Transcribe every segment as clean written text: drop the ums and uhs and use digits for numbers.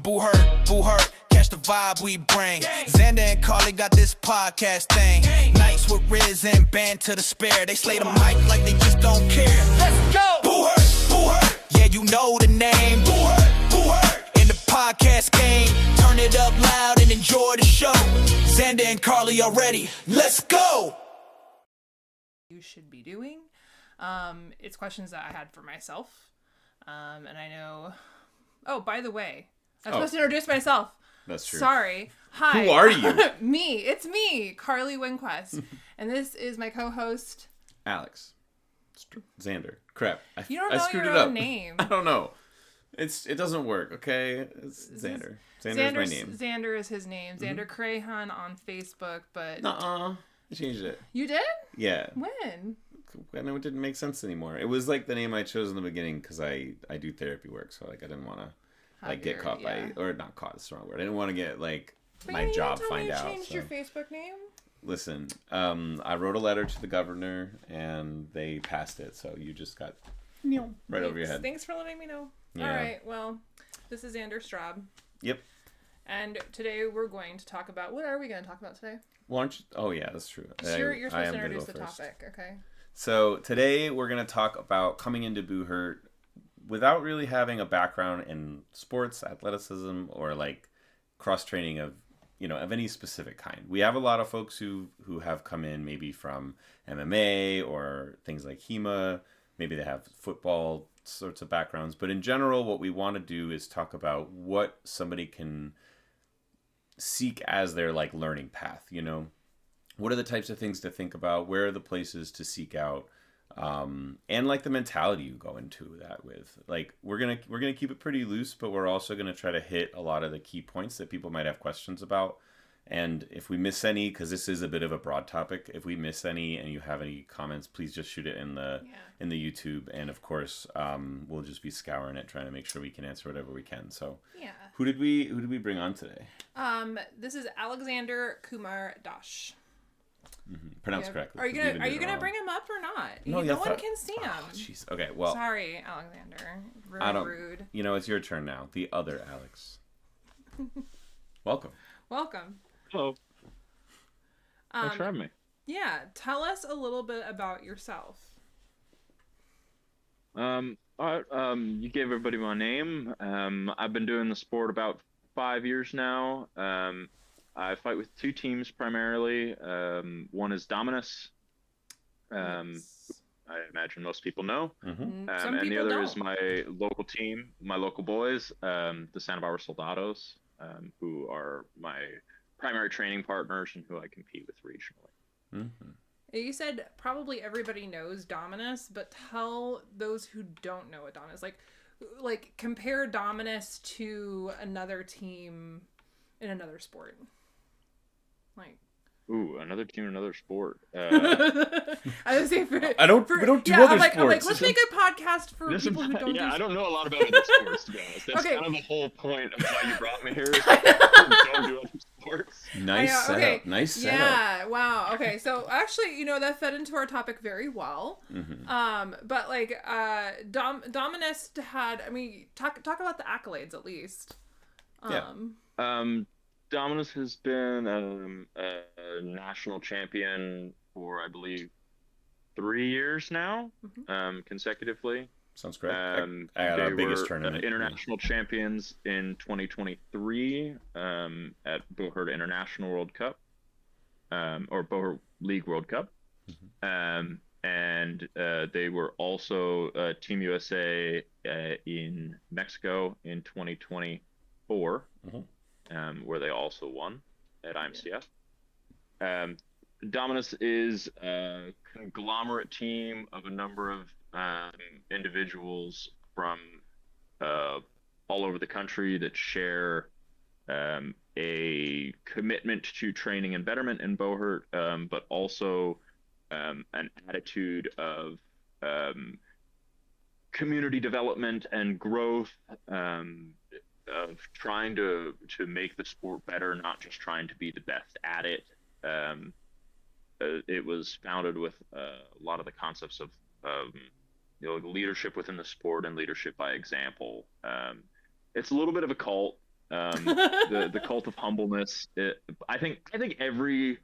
Buhurt, catch the vibe we bring. Xander and Carly got this podcast thing. Nights with Riz and band to the spare. They slay the mic like they just don't care. Let's go! Buhurt, yeah, you know the name. Buhurt, in the podcast game. Turn it up loud and enjoy the show. Xander and Carly are ready. Let's go! You should be doing. It's questions that I had for myself. And I know... Oh, by the way, I was supposed to introduce myself. That's true. Sorry. Hi. Who are you? Me. It's me, Carly Winquest. And this is my co-host... Alex. Xander. Crap. You don't I know screwed your it own up. name. I don't know. It doesn't work, okay? It's Xander. Xander's my name. Xander is his name. Xander Crahan on Facebook, but... Nuh-uh. I changed it. You did? Yeah. When? I know it didn't make sense anymore. It was like the name I chose in the beginning because I do therapy work, so like I didn't want to get caught by, or not caught, it's the wrong word. I didn't want to get like my job find out. You changed your Facebook name? Listen, I wrote a letter to the governor and they passed it, so you just got right over your head. Thanks for letting me know. Yeah. All right, well, this is Xander Straub. Yep. And today we're going to talk about, what are we going to talk about today? Well, aren't you? Oh yeah, that's true. You're supposed to introduce the topic, okay? So today we're going to talk about coming into Buhurt without really having a background in sports, athleticism, or like cross training of any specific kind. We have a lot of folks who have come in maybe from MMA or things like HEMA. Maybe they have football sorts of backgrounds. But in general, what we want to do is talk about what somebody can seek as their like learning path, What are the types of things to think about? Where are the places to seek out? And like the mentality you go into that with. Like we're gonna keep it pretty loose, but we're also gonna try to hit a lot of the key points that people might have questions about. And if we miss any, because this is a bit of a broad topic, if we miss any and you have any comments, please just shoot it in the YouTube. And of course, we'll just be scouring it, trying to make sure we can answer whatever we can. So yeah. Who did we bring on today? This is Alexander Kumar Dash. Mm-hmm. Pronounced correctly. Are you gonna bring him up or not? No, no one can see him. Oh, jeez. Okay. Well. Sorry, Alexander. Really rude. It's your turn now. The other Alex. Welcome. Hello. Thanks for having me. Yeah. Tell us a little bit about yourself. All right. You gave everybody my name. I've been doing the sport about 5 years now. I fight with two teams primarily. One is Dominus. I imagine most people know. Mm-hmm. And the other is my local team, my local boys, the Santa Barbara Soldados, who are my primary training partners and who I compete with regionally. Mm-hmm. You said probably everybody knows Dominus, but tell those who don't know what Dominus is. Like compare Dominus to another team in another sport. Like, ooh, another team, another sport. I was saying we don't do other sports. I'm like, let's make a podcast for people who don't. Yeah, I don't know a lot about other sports, to be honest. That's kind of the whole point of why you brought me here. Is don't do other sports. Nice setup. Nice setup. Yeah. Wow. Okay. So actually, that fed into our topic very well. Mm-hmm. But like, Dominus had. I mean, talk about the accolades at least. Dominus has been a national champion for, I believe, 3 years now, consecutively. Sounds great. I had our biggest tournament. International champions in 2023 at Buhurt International World Cup, or Buhurt League World Cup. Mm-hmm. And they were also Team USA in Mexico in 2024. Mm-hmm. Where they also won at IMCF. Dominus is a conglomerate team of a number of individuals from all over the country that share a commitment to training and betterment in Buhurt, but also an attitude of community development and growth, of trying to make the sport better, not just trying to be the best at it. It was founded with a lot of the concepts of leadership within the sport and leadership by example. It's a little bit of a cult. The cult of humbleness. I think every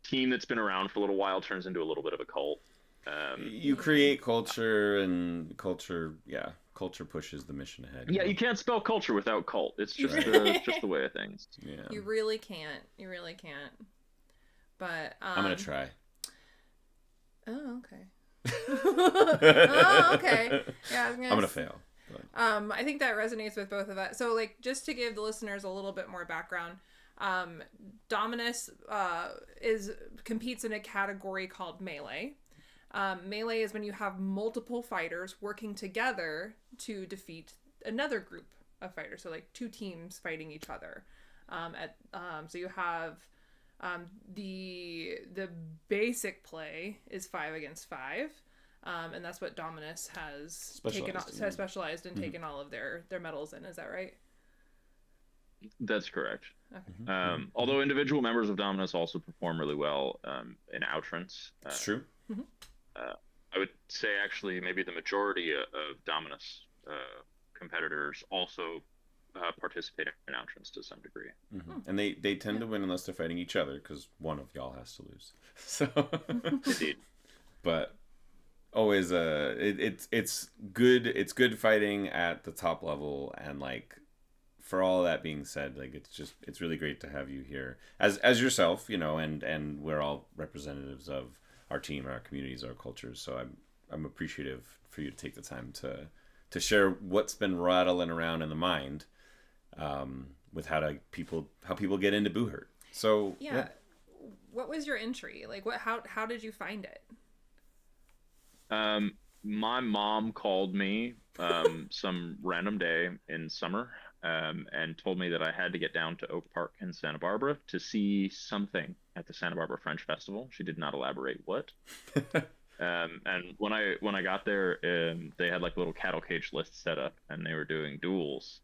team that's been around for a little while turns into a little bit of a cult. You create culture, and culture pushes the mission ahead. Yeah, you can't spell culture without cult. It's just just the way of things. Yeah. You really can't. You really can't. But I'm gonna try. Oh, okay. Oh, okay. Yeah, I'm gonna fail. But... I think that resonates with both of us. So, like, just to give the listeners a little bit more background, Dominus competes in a category called melee. Melee is when you have multiple fighters working together to defeat another group of fighters. So, like, two teams fighting each other. So you have the basic play is 5 against 5. And that's what Dominus has specialized in taken all of their medals in. Is that right? That's correct. Okay. Although individual members of Dominus also perform really well in outrance. It's true. I would say actually maybe the majority of Dominus competitors also participate in outrance to some degree. And they tend to win unless they're fighting each other, because one of y'all has to lose. So, Indeed. But always it's good fighting at the top level, and like, for all that being said, like, it's really great to have you here as yourself, you know, and we're all representatives of our team, our communities, our cultures. So I'm appreciative for you to take the time to share what's been rattling around in the mind, with how people get into Buhurt. So yeah. What was your entry like? How did you find it? My mom called me some random day in summer and told me that I had to get down to Oak Park in Santa Barbara to see something at the Santa Barbara French Festival. She did not elaborate what. And when I got there, they had like a little cattle cage list set up, and they were doing duels,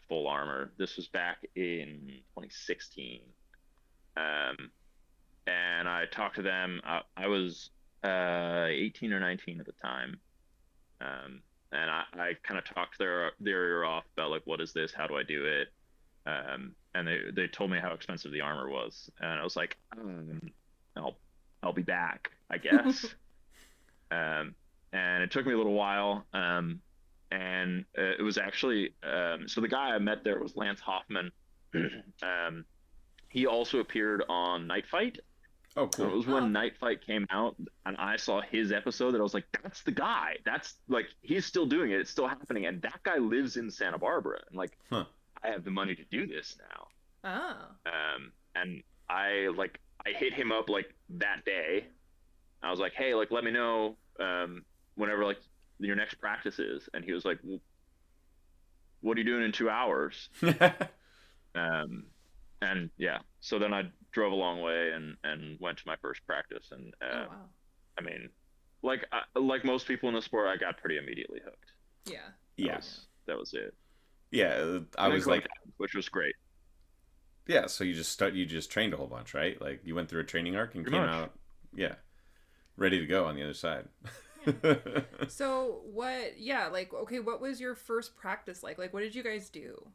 full armor. This was back in 2016. And I talked to them. I was 18 or 19 at the time. And I kind of talked their ear off about like, what is this? How do I do it? And they told me how expensive the armor was. And I was like, I'll be back, I guess. And it took me a little while. And it was actually, so the guy I met there was Lance Hoffman. He also appeared on Night Fight. Oh, cool. So it was when Night Fight came out, and I saw his episode, that I was like, that's the guy. That's like, he's still doing it. It's still happening. And that guy lives in Santa Barbara. And like, I have the money to do this now. Oh. And I hit him up like that day. I was like, hey, like, let me know whenever like your next practice is. And he was like, well, what are you doing in 2 hours? And yeah, so then I drove a long way and went to my first practice. And wow. I mean, like most people in the sport, I got pretty immediately hooked. Yeah. Yes. That was it. Yeah, I was like, which was great. Yeah, so you just trained a whole bunch, right? Like, you went through a training arc and came out, ready to go on the other side. So what was your first practice like? Like, what did you guys do?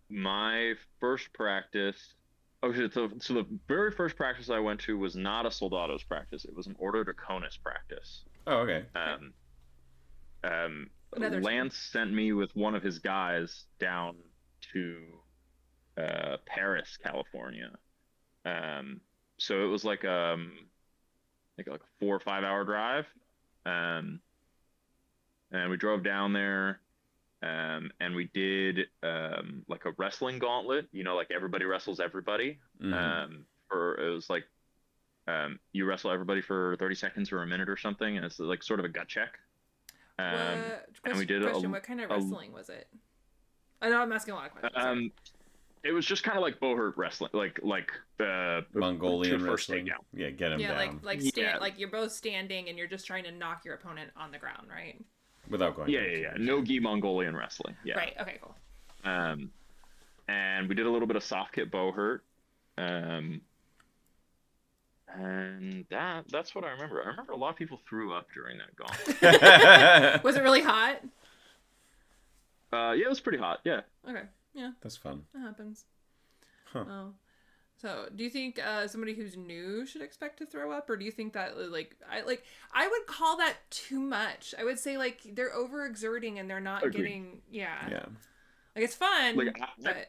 My first practice. Okay, so the very first practice I went to was not a Soldados practice. It was an Ordo Draconis practice. Oh, okay. Lance sent me with one of his guys down to Paris, California. So it was like a 4 or 5 hour drive. And we drove down there. And we did like a wrestling gauntlet, you know, like everybody wrestles everybody. It was like you wrestle everybody for 30 seconds or a minute or something, and it's like sort of a gut check. And we did what kind of wrestling was it? I know I'm asking a lot of questions. It was just kind of like Buhurt wrestling, like Mongolian wrestling. Takedown. Yeah, get him down. Like you're both standing and you're just trying to knock your opponent on the ground, right? Without going. Yeah. No gi Mongolian wrestling. Yeah. Right. Okay. Cool. And we did a little bit of soft kit Buhurt. And that's what I remember. I remember a lot of people threw up during that gauntlet. Was it really hot? Yeah, it was pretty hot. Yeah. Okay. Yeah, That's fun. that happens. Huh. Oh. So, do you think somebody who's new should expect to throw up, or do you think that I would call that too much? I would say like they're overexerting and they're not Agreed. getting Yeah. like it's fun, Like but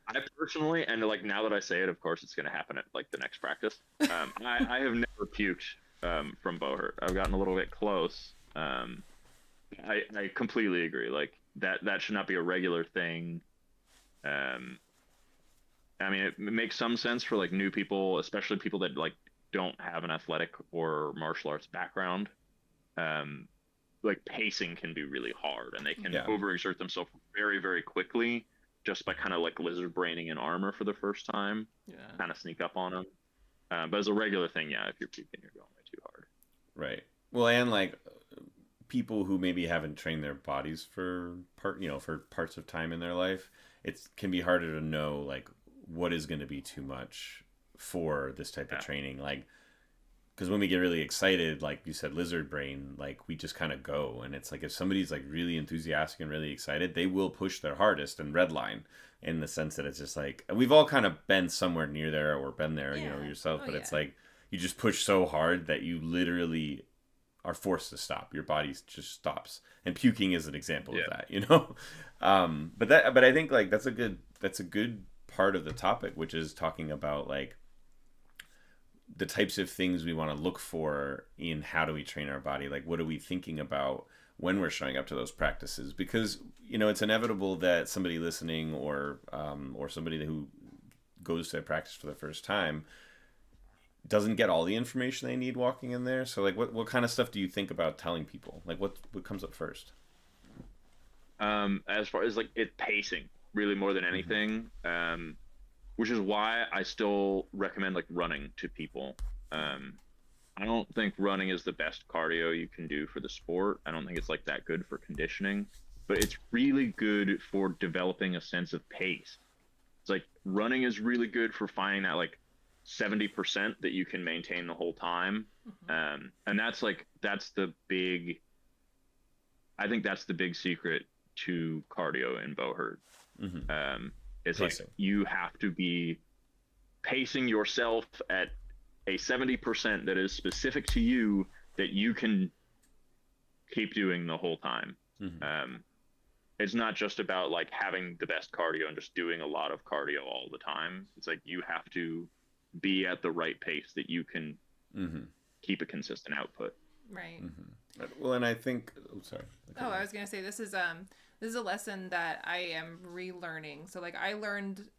I personally, and like now that I say it, of course it's going to happen at like the next practice. I have never puked from Buhurt. I've gotten a little bit close. I completely agree. Like that should not be a regular thing. I mean, it makes some sense for like new people, especially people that like don't have an athletic or martial arts background. Like pacing can be really hard, and they can overexert themselves very, very quickly just by kind of like lizard braining an armor for the first time. Kind of sneak up on them. But as a regular thing, if you're puking, you're going way too hard. Right. Well, and like people who maybe haven't trained their bodies for parts of time in their life, it can be harder to know like what is going to be too much for this type of training. Like, because when we get really excited, like you said, lizard brain, like we just kind of go. And it's like if somebody's like really enthusiastic and really excited, they will push their hardest and redline, in the sense that it's just like, we've all kind of been somewhere near there or been there, yourself. But it's like you just push so hard that you literally are forced to stop. Your body just stops. And puking is an example of that, But I think like that's a good part of the topic, which is talking about like the types of things we want to look for in how do we train our body. Like, what are we thinking about when we're showing up to those practices? Because, it's inevitable that somebody listening or somebody who goes to a practice for the first time doesn't get all the information they need walking in there. So like, what kind of stuff do you think about telling people? Like what comes up first? As far as like pacing, really more than anything, which is why I still recommend like running to people. I don't think running is the best cardio you can do for the sport. I don't think it's like that good for conditioning, but it's really good for developing a sense of pace. It's like running is really good for finding that like 70% that you can maintain the whole time. And that's the big, I think that's the big secret to cardio in Buhurt. It's pacing. Like you have to be pacing yourself at a 70% that is specific to you that you can keep doing the whole time. It's not just about like having the best cardio and just doing a lot of cardio all the time. It's like you have to be at the right pace that you can keep a consistent output. Right. Well, and I think, I was gonna say this is a lesson that I am relearning. So like I learned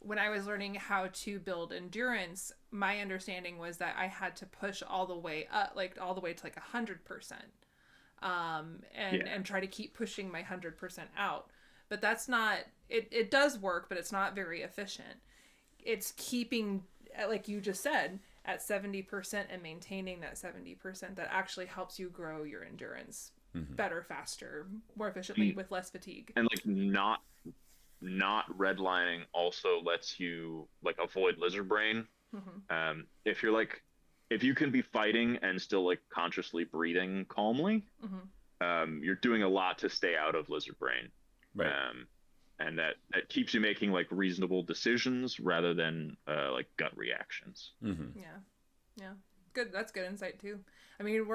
when I was learning how to build endurance, my understanding was that I had to push all the way up, like all the way to like 100%, and try to keep pushing my 100% out. But that's not. It does work, but it's not very efficient. It's keeping, like you just said, at 70% and maintaining that 70% that actually helps you grow your endurance better, faster, more efficiently with less fatigue. And like not redlining also lets you like avoid lizard brain. If you can be fighting and still like consciously breathing calmly, you're doing a lot to stay out of lizard brain. Right. And that keeps you making like reasonable decisions rather than like gut reactions. Yeah. Good. That's good insight too. I mean,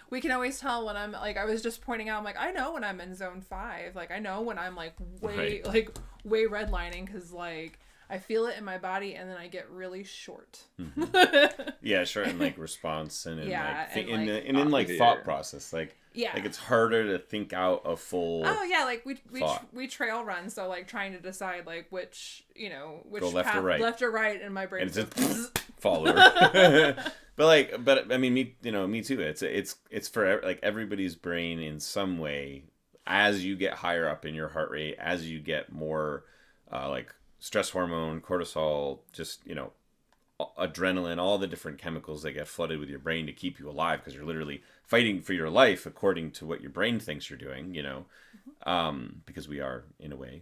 we can always tell when I'm like, I was just pointing out, I'm like, I know when I'm in zone 5, like I know when I'm like way redlining, because like I feel it in my body and then I get really short. Short in like response and in thought process, like it's harder to think out a full. Like we trail run, so like trying to decide like which go left path, or right, left or right, and my brain and just fall over. but I mean, me too. It's for like everybody's brain in some way. As you get higher up in your heart rate, as you get more like stress hormone, cortisol, just adrenaline, all the different chemicals that get flooded with your brain to keep you alive, because you're literally fighting for your life according to what your brain thinks you're doing, because we are in a way.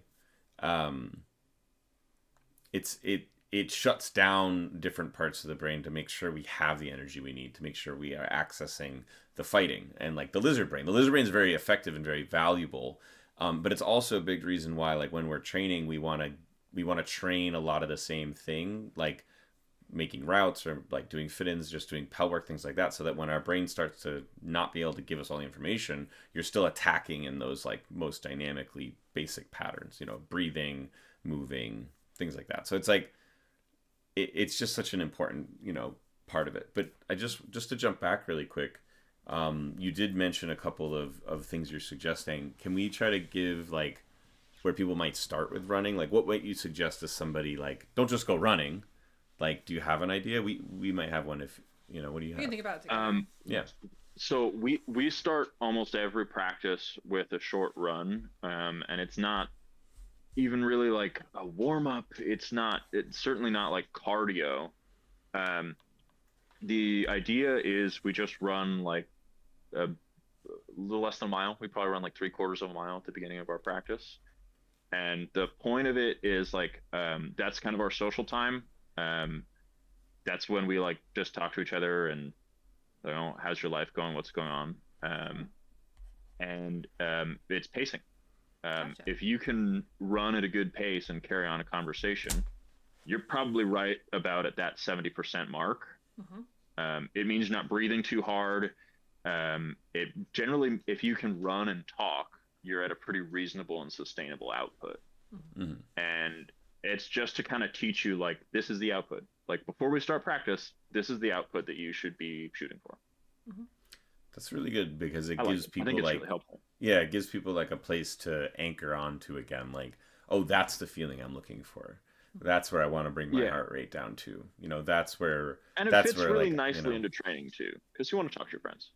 It shuts down different parts of the brain to make sure we have the energy we need, to make sure we are accessing the fighting. And like the lizard brain is very effective and very valuable But it's also a big reason why, like, when we're training, we want to train a lot of the same thing, like making routes or like doing fit-ins, just doing pell work, things like that, so that when our brain starts to not be able to give us all the information, you're still attacking in those like most dynamically basic patterns, you know, breathing, moving, things like that. So it's like it's just such an important, you know, part of it. But I just to jump back really quick, you did mention a couple of things you're suggesting. Can we try to give like where people might start with running? Like, what might you suggest to somebody? Like, don't just go running. Like, do you have an idea? We might have one. If you know, what do you have? You can think about it together. Yeah. So we start almost every practice with a short run, and it's not even really like a warm up. It's certainly not like cardio. The idea is we just run like a little less than a mile. We probably run like 3/4 of a mile at the beginning of our practice. And the point of it is like, that's kind of our social time. That's when we like just talk to each other and, you know, how's your life going? What's going on? And it's pacing. Gotcha. If you can run at a good pace and carry on a conversation, you're probably right about at that 70% mark. Mm-hmm. It means you're not breathing too hard. It generally, if you can run and talk, you're at a pretty reasonable and sustainable output. Mm-hmm. And it's just to kind of teach you, like, this is the output. Like, before we start practice, this is the output that you should be shooting for. Mm-hmm. That's really good because it I gives I people think it's like, really helpful. yeah, it gives people like a place to anchor onto again. Like, oh, that's the feeling I'm looking for. That's where I want to bring my heart rate down to. You know, that's where. And it that's fits where, really like, nicely you know, into training too, because you want to talk to your friends.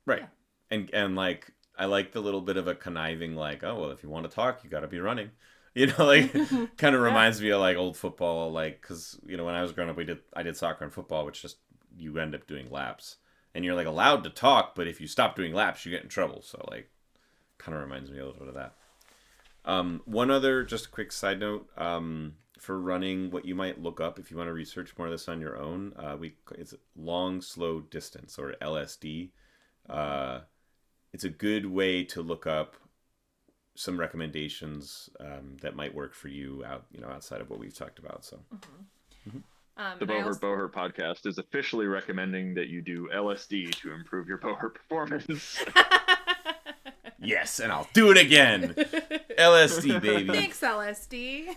right. And like, I like the little bit of a conniving, like, oh, well, if you want to talk, you got to be running. You know, like, kind of reminds me of like old football, like, because, you know, when I was growing up, I did soccer and football, which just, you end up doing laps. And you're like allowed to talk, but if you stop doing laps, you get in trouble. So like, kind of reminds me a little bit of that. One other, just a quick side note, for running, what you might look up if you want to research more of this on your own, it's long, slow distance, or LSD. It's a good way to look up some recommendations that might work for you outside of what we've talked about. So. Mm-hmm. The Buhurt podcast is officially recommending that you do LSD to improve your Buhurt performance. Yes, and I'll do it again. LSD, baby. Thanks, LSD.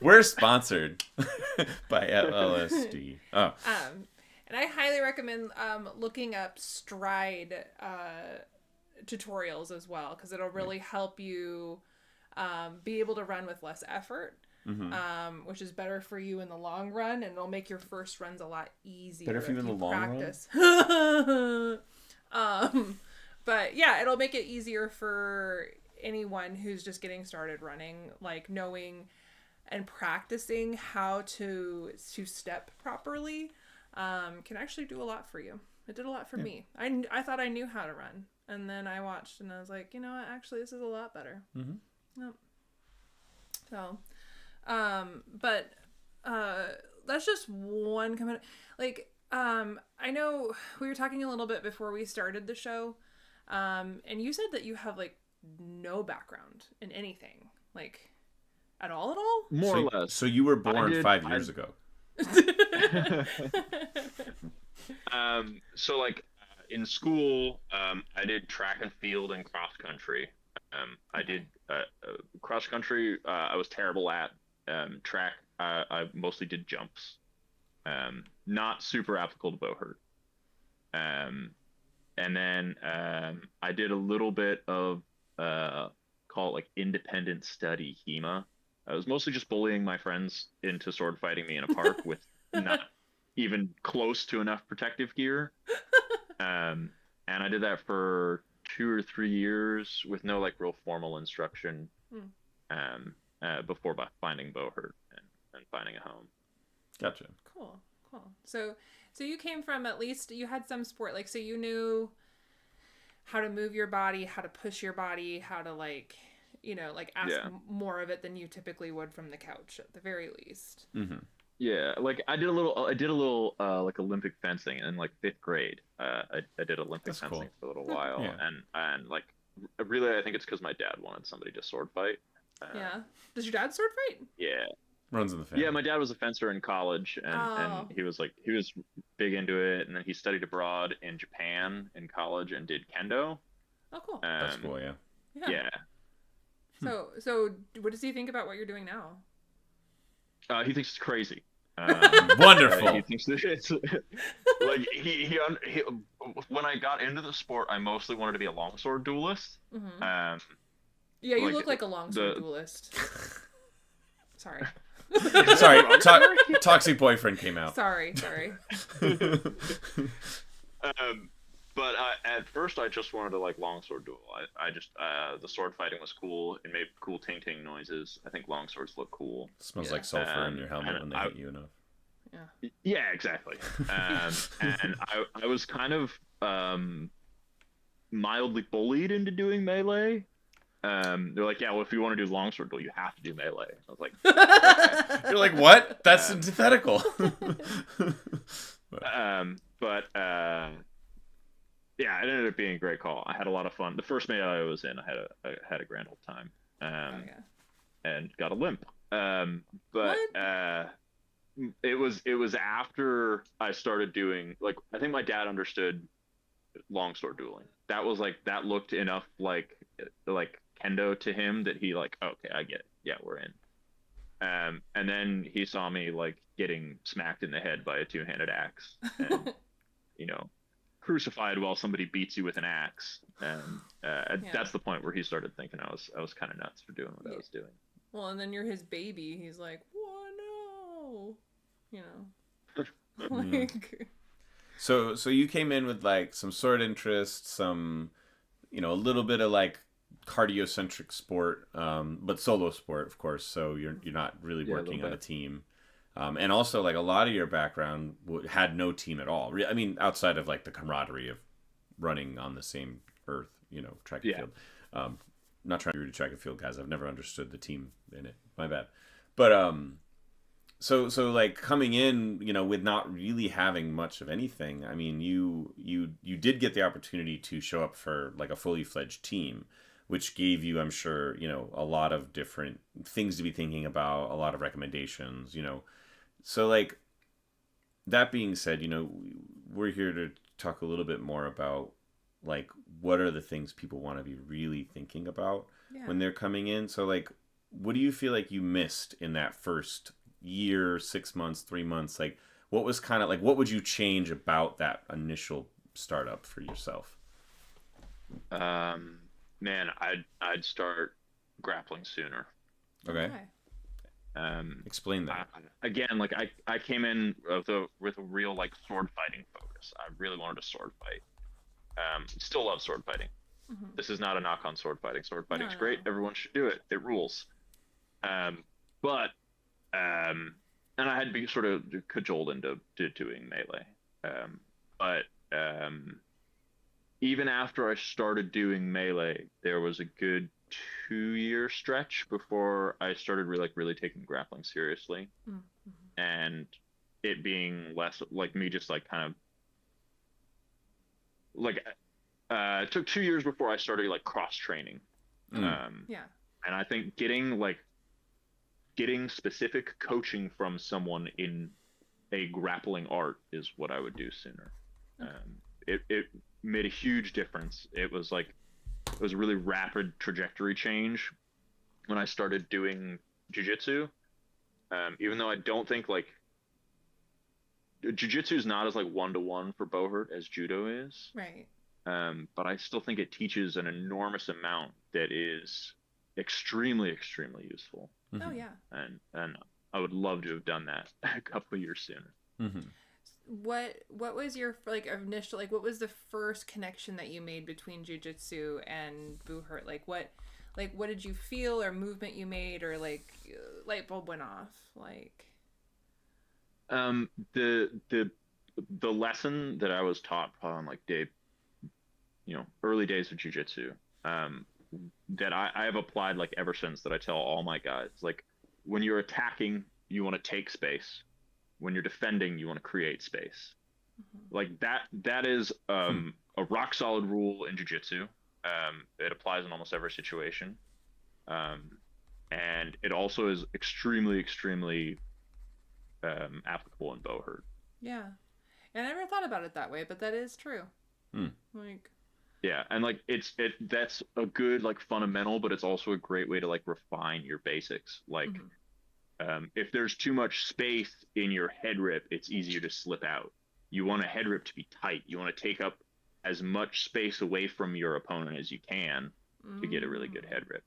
We're sponsored by LSD. Oh. And I highly recommend looking up stride tutorials as well, because it'll really help you be able to run with less effort. Mm-hmm. Which is better for you in the long run, and it'll make your first runs a lot easier. Better for you in the long practice. But yeah, it'll make it easier for anyone who's just getting started running, like knowing and practicing how to step properly. Can actually do a lot for you. It did a lot for me. I thought I knew how to run, and then I watched and I was like, you know what, actually this is a lot better. Mm-hmm. Yep. So but that's just one comment. Like, I know we were talking a little bit before we started the show, and you said that you have like no background in anything, like at all. More or less. So you were born 5 years ago. So like in school, I did track and field and cross country. I did cross country. I was terrible at. Track, I mostly did jumps. Not super applicable to Buhurt. And then I did a little bit of call it like independent study HEMA. I was mostly just bullying my friends into sword fighting me in a park with not even close to enough protective gear. And I did that for 2 or 3 years with no like real formal instruction. Before finding Buhurt and finding a home. Gotcha. Cool. So you came from, at least you had some sport, like, so you knew how to move your body, how to push your body, how to like, you know, like ask more of it than you typically would from the couch at the very least. Mm-hmm. Yeah, like I did a little like Olympic fencing in like 5th grade. I did Olympic fencing for a little while, and like really, I think it's because my dad wanted somebody to sword fight. Yeah. Does your dad sword fight? Yeah. Runs in the family. Yeah, my dad was a fencer in college, and he was big into it, and then he studied abroad in Japan in college and did kendo. Oh, cool. That's cool. Yeah. Yeah. So what does he think about what you're doing now? He thinks it's crazy. Wonderful. He thinks that it's like he when I got into the sport, I mostly wanted to be a longsword duelist. Yeah, you like, look like a longsword duelist. Sorry. Sorry, toxic boyfriend came out. Sorry. But at first, I just wanted to like longsword duel. I just the sword fighting was cool. It made cool ting ting noises. I think longswords look cool. It smells like sulfur in your helmet when they hit you enough. Yeah, exactly. And I was kind of mildly bullied into doing melee. They're like, yeah, well, if you want to do longsword duel, you have to do melee. I was like, okay. You're like, what? That's antithetical. Yeah, it ended up being a great call. I had a lot of fun. The first melee I was in, I had a grand old time. And got a limp. It was after I started doing, like, I think my dad understood longsword dueling. That was like, that looked enough like kendo to him that he like, okay, I get it. Yeah, we're in. And then he saw me like getting smacked in the head by a two-handed axe, and crucified while somebody beats you with an axe, and that's the point where he started thinking I was kind of nuts for doing what I was doing. Well, and then you're his baby. He's like, "Whoa, no," like. So you came in with like some sword interest, some, a little bit of like cardio-centric sport, but solo sport, of course. So you're not really working on a team, and also like a lot of your background had no team at all. I mean, outside of like the camaraderie of running on the same earth, track and field. Not trying to be rude to track and field guys. I've never understood the team in it. My bad. But so like coming in, with not really having much of anything. I mean, you did get the opportunity to show up for like a fully fledged team, which gave you, I'm sure, a lot of different things to be thinking about, a lot of recommendations, So like that being said, we're here to talk a little bit more about like what are the things people want to be really thinking about when they're coming in. So like, what do you feel like you missed in that first year, 6 months, 3 months? Like, what was kind of like, what would you change about that initial startup for yourself? Man, I'd start grappling sooner. Okay. Explain that. Again, like I came in with a real like sword fighting focus. I really wanted to sword fight. Still love sword fighting. Mm-hmm. This is not a knock on sword fighting. Sword fighting's great. Everyone should do it. It rules. And I had to be sort of cajoled into doing melee. Even after I started doing melee, there was a good 2-year stretch before I started really taking grappling seriously. Mm-hmm. And it being less like me just like kind of like it took 2 years before I started like cross training. And I think getting specific coaching from someone in a grappling art is what I would do sooner. Okay. It made a huge difference. It was a really rapid trajectory change when I started doing jiu-jitsu. Even though I don't think like jiu-jitsu is not as like 1-to-1 for Buhurt as judo is. Right. But I still think it teaches an enormous amount that is extremely useful. Mm-hmm. Oh yeah. And I would love to have done that a couple of years sooner. Mm-hmm. What was your like initial, like what was the first connection that you made between jiu-jitsu and Buhurt? Like what did you feel, or movement you made, or like light bulb went off? Like the lesson that I was taught on like early days of jiu-jitsu, that I have applied like ever since, that I tell all my guys, like when you're attacking, you want to take space. When you're defending, you want to create space. Mm-hmm. Like that is a rock solid rule in jiu-jitsu. It applies in almost every situation. And it also is extremely, extremely applicable in Buhurt. Yeah. And I never thought about it that way, but that is true. Like, yeah, and like that's a good like fundamental, but it's also a great way to like refine your basics. Like if there's too much space in your head rip, it's easier to slip out. You want a head rip to be tight. You want to take up as much space away from your opponent as you can to get a really good head rip.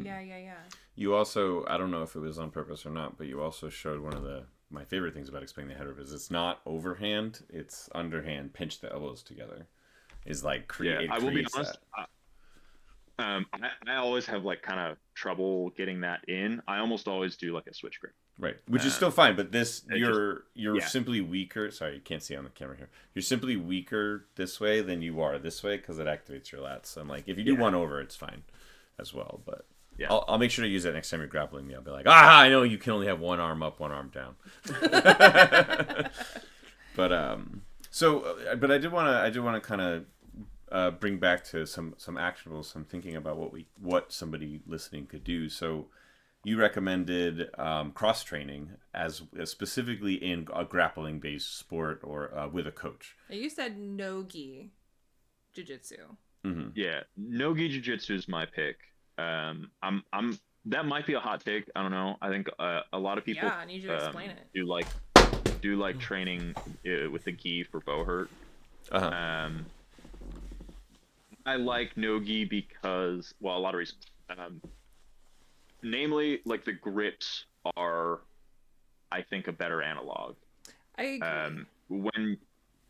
Yeah. You also, I don't know if it was on purpose or not, but you also showed one of my favorite things about explaining the head rip is it's not overhand, it's underhand, pinch the elbows together. Is like I will be honest. I always have like kind of trouble getting that in. I almost always do like a switch grip. Right, which is still fine, but this you're simply weaker. Sorry, you can't see on the camera here. You're simply weaker this way than you are this way because it activates your lats. And like if you do one over, it's fine as well. But I'll make sure to use that next time you're grappling me. I'll be like, I know you can only have one arm up, one arm down. But but I did want to kind of bring back to some actionables, some thinking about what somebody listening could do. So you recommended cross training as specifically in a grappling based sport or with a coach. You said no-gi jiu-jitsu. Mm-hmm. Yeah, no-gi jiu-jitsu is my pick. That might be a hot take. I don't know. I think a lot of people I need you to explain it. do like training with the gi for Buhurt. I like no-gi because, well, a lot of reasons. Namely, like the grips are, I think, a better analog. I agree.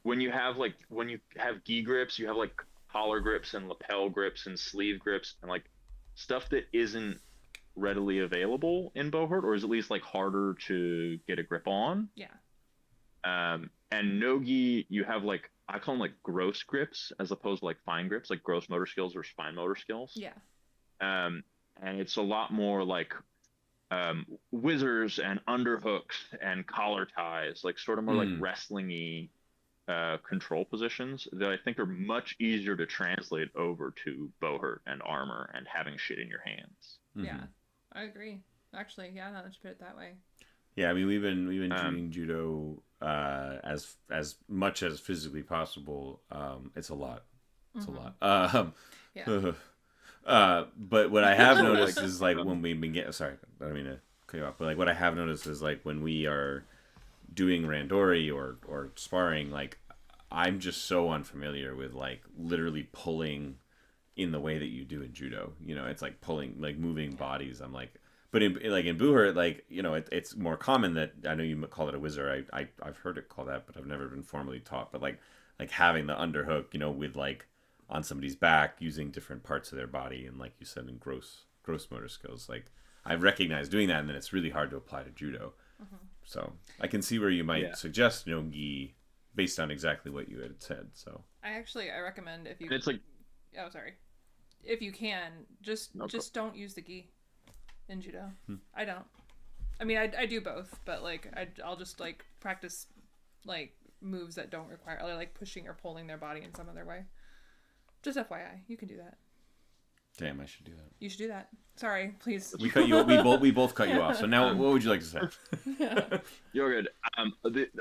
When you have gi grips, you have like collar grips and lapel grips and sleeve grips and like stuff that isn't readily available in Buhurt, or is at least like harder to get a grip on. Yeah. And no-gi, you have like, I call them like gross grips as opposed to like fine grips, like gross motor skills or fine motor skills. Yeah. And it's a lot more like whizzers and underhooks and collar ties, like sort of more like wrestling-y control positions that I think are much easier to translate over to Buhurt and armor and having shit in your hands. Yeah, I agree. Actually, now that you put it that way. Yeah, I mean we've been doing judo as much as physically possible. It's a lot. It's a lot. But what I have noticed is like when we've been getting, sorry, I don't mean to cut you off, but like what I have noticed is like when we are doing randori or sparring, like I'm just so unfamiliar with like literally pulling in the way that you do in judo. You know, it's like pulling, like moving bodies. I'm like, but in Buhurt, like, you know, it's more common that, I know you call it a whizzer. I've heard it called that, but I've never been formally taught. But like having the underhook, you know, with like on somebody's back, using different parts of their body, and like you said, in gross motor skills, like I recognize doing that, and then it's really hard to apply to judo. So I can see where you might suggest no-gi based on exactly what you had said. So I recommend if you. It's like, if you can, just don't use the gi in judo. I don't. I mean, I do both, but like I'll just like practice like moves that don't require like pushing or pulling their body in some other way. Just FYI, you can do that. Damn, I should do that. You should do that. Sorry, please. We cut you. We both cut you off. So now, what would you like to say? You're good.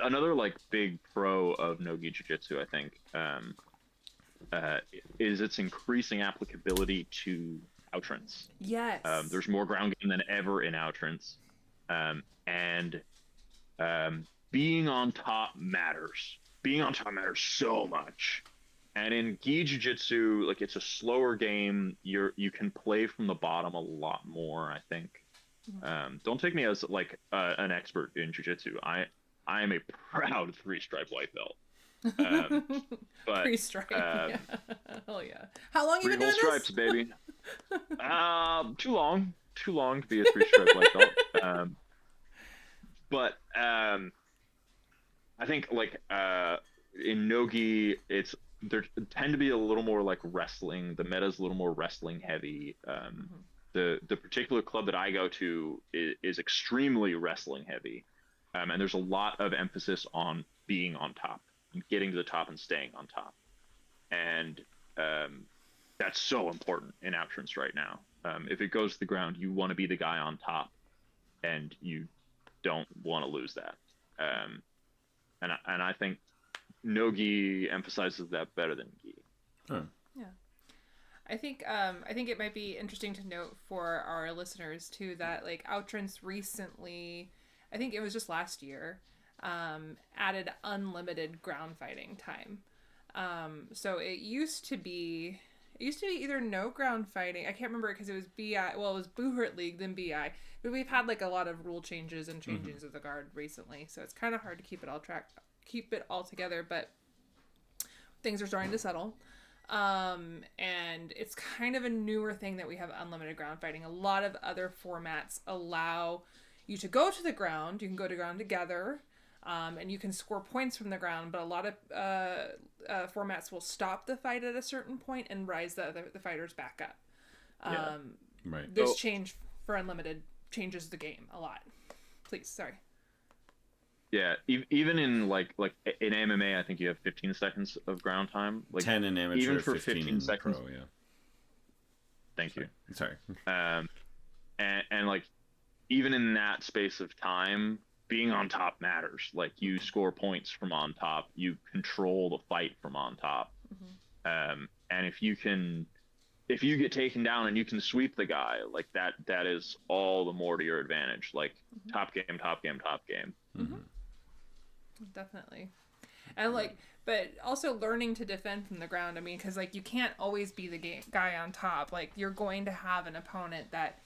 Another like big pro of no-gi jiu-jitsu, I think, is its increasing applicability to outrance. Yes. There's more ground game than ever in outrance, and being on top matters. Being on top matters so much. And in gi jiu-jitsu, like it's a slower game. You can play from the bottom a lot more, I think. Don't take me as like an expert in jiu-jitsu. I am a proud 3-stripe white belt. But 3-stripe. Hell yeah. How long you been doing stripes, baby. Too long to be a 3-stripe white belt. But I think like in no-gi, there tend to be a little more like wrestling. The meta's a little more wrestling heavy. The particular club that I go to is extremely wrestling heavy, and there's a lot of emphasis on being on top, and getting to the top and staying on top. And that's so important in absence right now. If it goes to the ground, you want to be the guy on top, and you don't want to lose that. And I think no gi emphasizes that better than gi. Huh. Yeah. I think it might be interesting to note for our listeners too that like Outrance recently, I think it was just last year, added unlimited ground fighting time. So it used to be either no ground fighting. I can't remember because it was BI. Well, it was Buhurt League, then BI. But we've had like a lot of rule changes and changings of the guard recently, so it's kind of hard to keep it all together. But things are starting to settle, and it's kind of a newer thing that we have unlimited ground fighting. A lot of other formats allow you to go to the ground. You can go to ground together. And you can score points from the ground, but a lot of formats will stop the fight at a certain point and rise the fighters back up. Right. This change for unlimited changes the game a lot. Please, sorry. Yeah, even in like in MMA, I think you have 15 seconds of ground time. Like 10 in amateur, even for 15 in seconds. pro, yeah. Thank you. Sorry. And like even in that space of time, being on top matters. Like you score points from on top, you control the fight from on top. And if you get taken down and you can sweep the guy, like that is all the more to your advantage. Like top game. Definitely. And like, but also learning to defend from the ground. I mean, because like you can't always be the guy on top. Like you're going to have an opponent that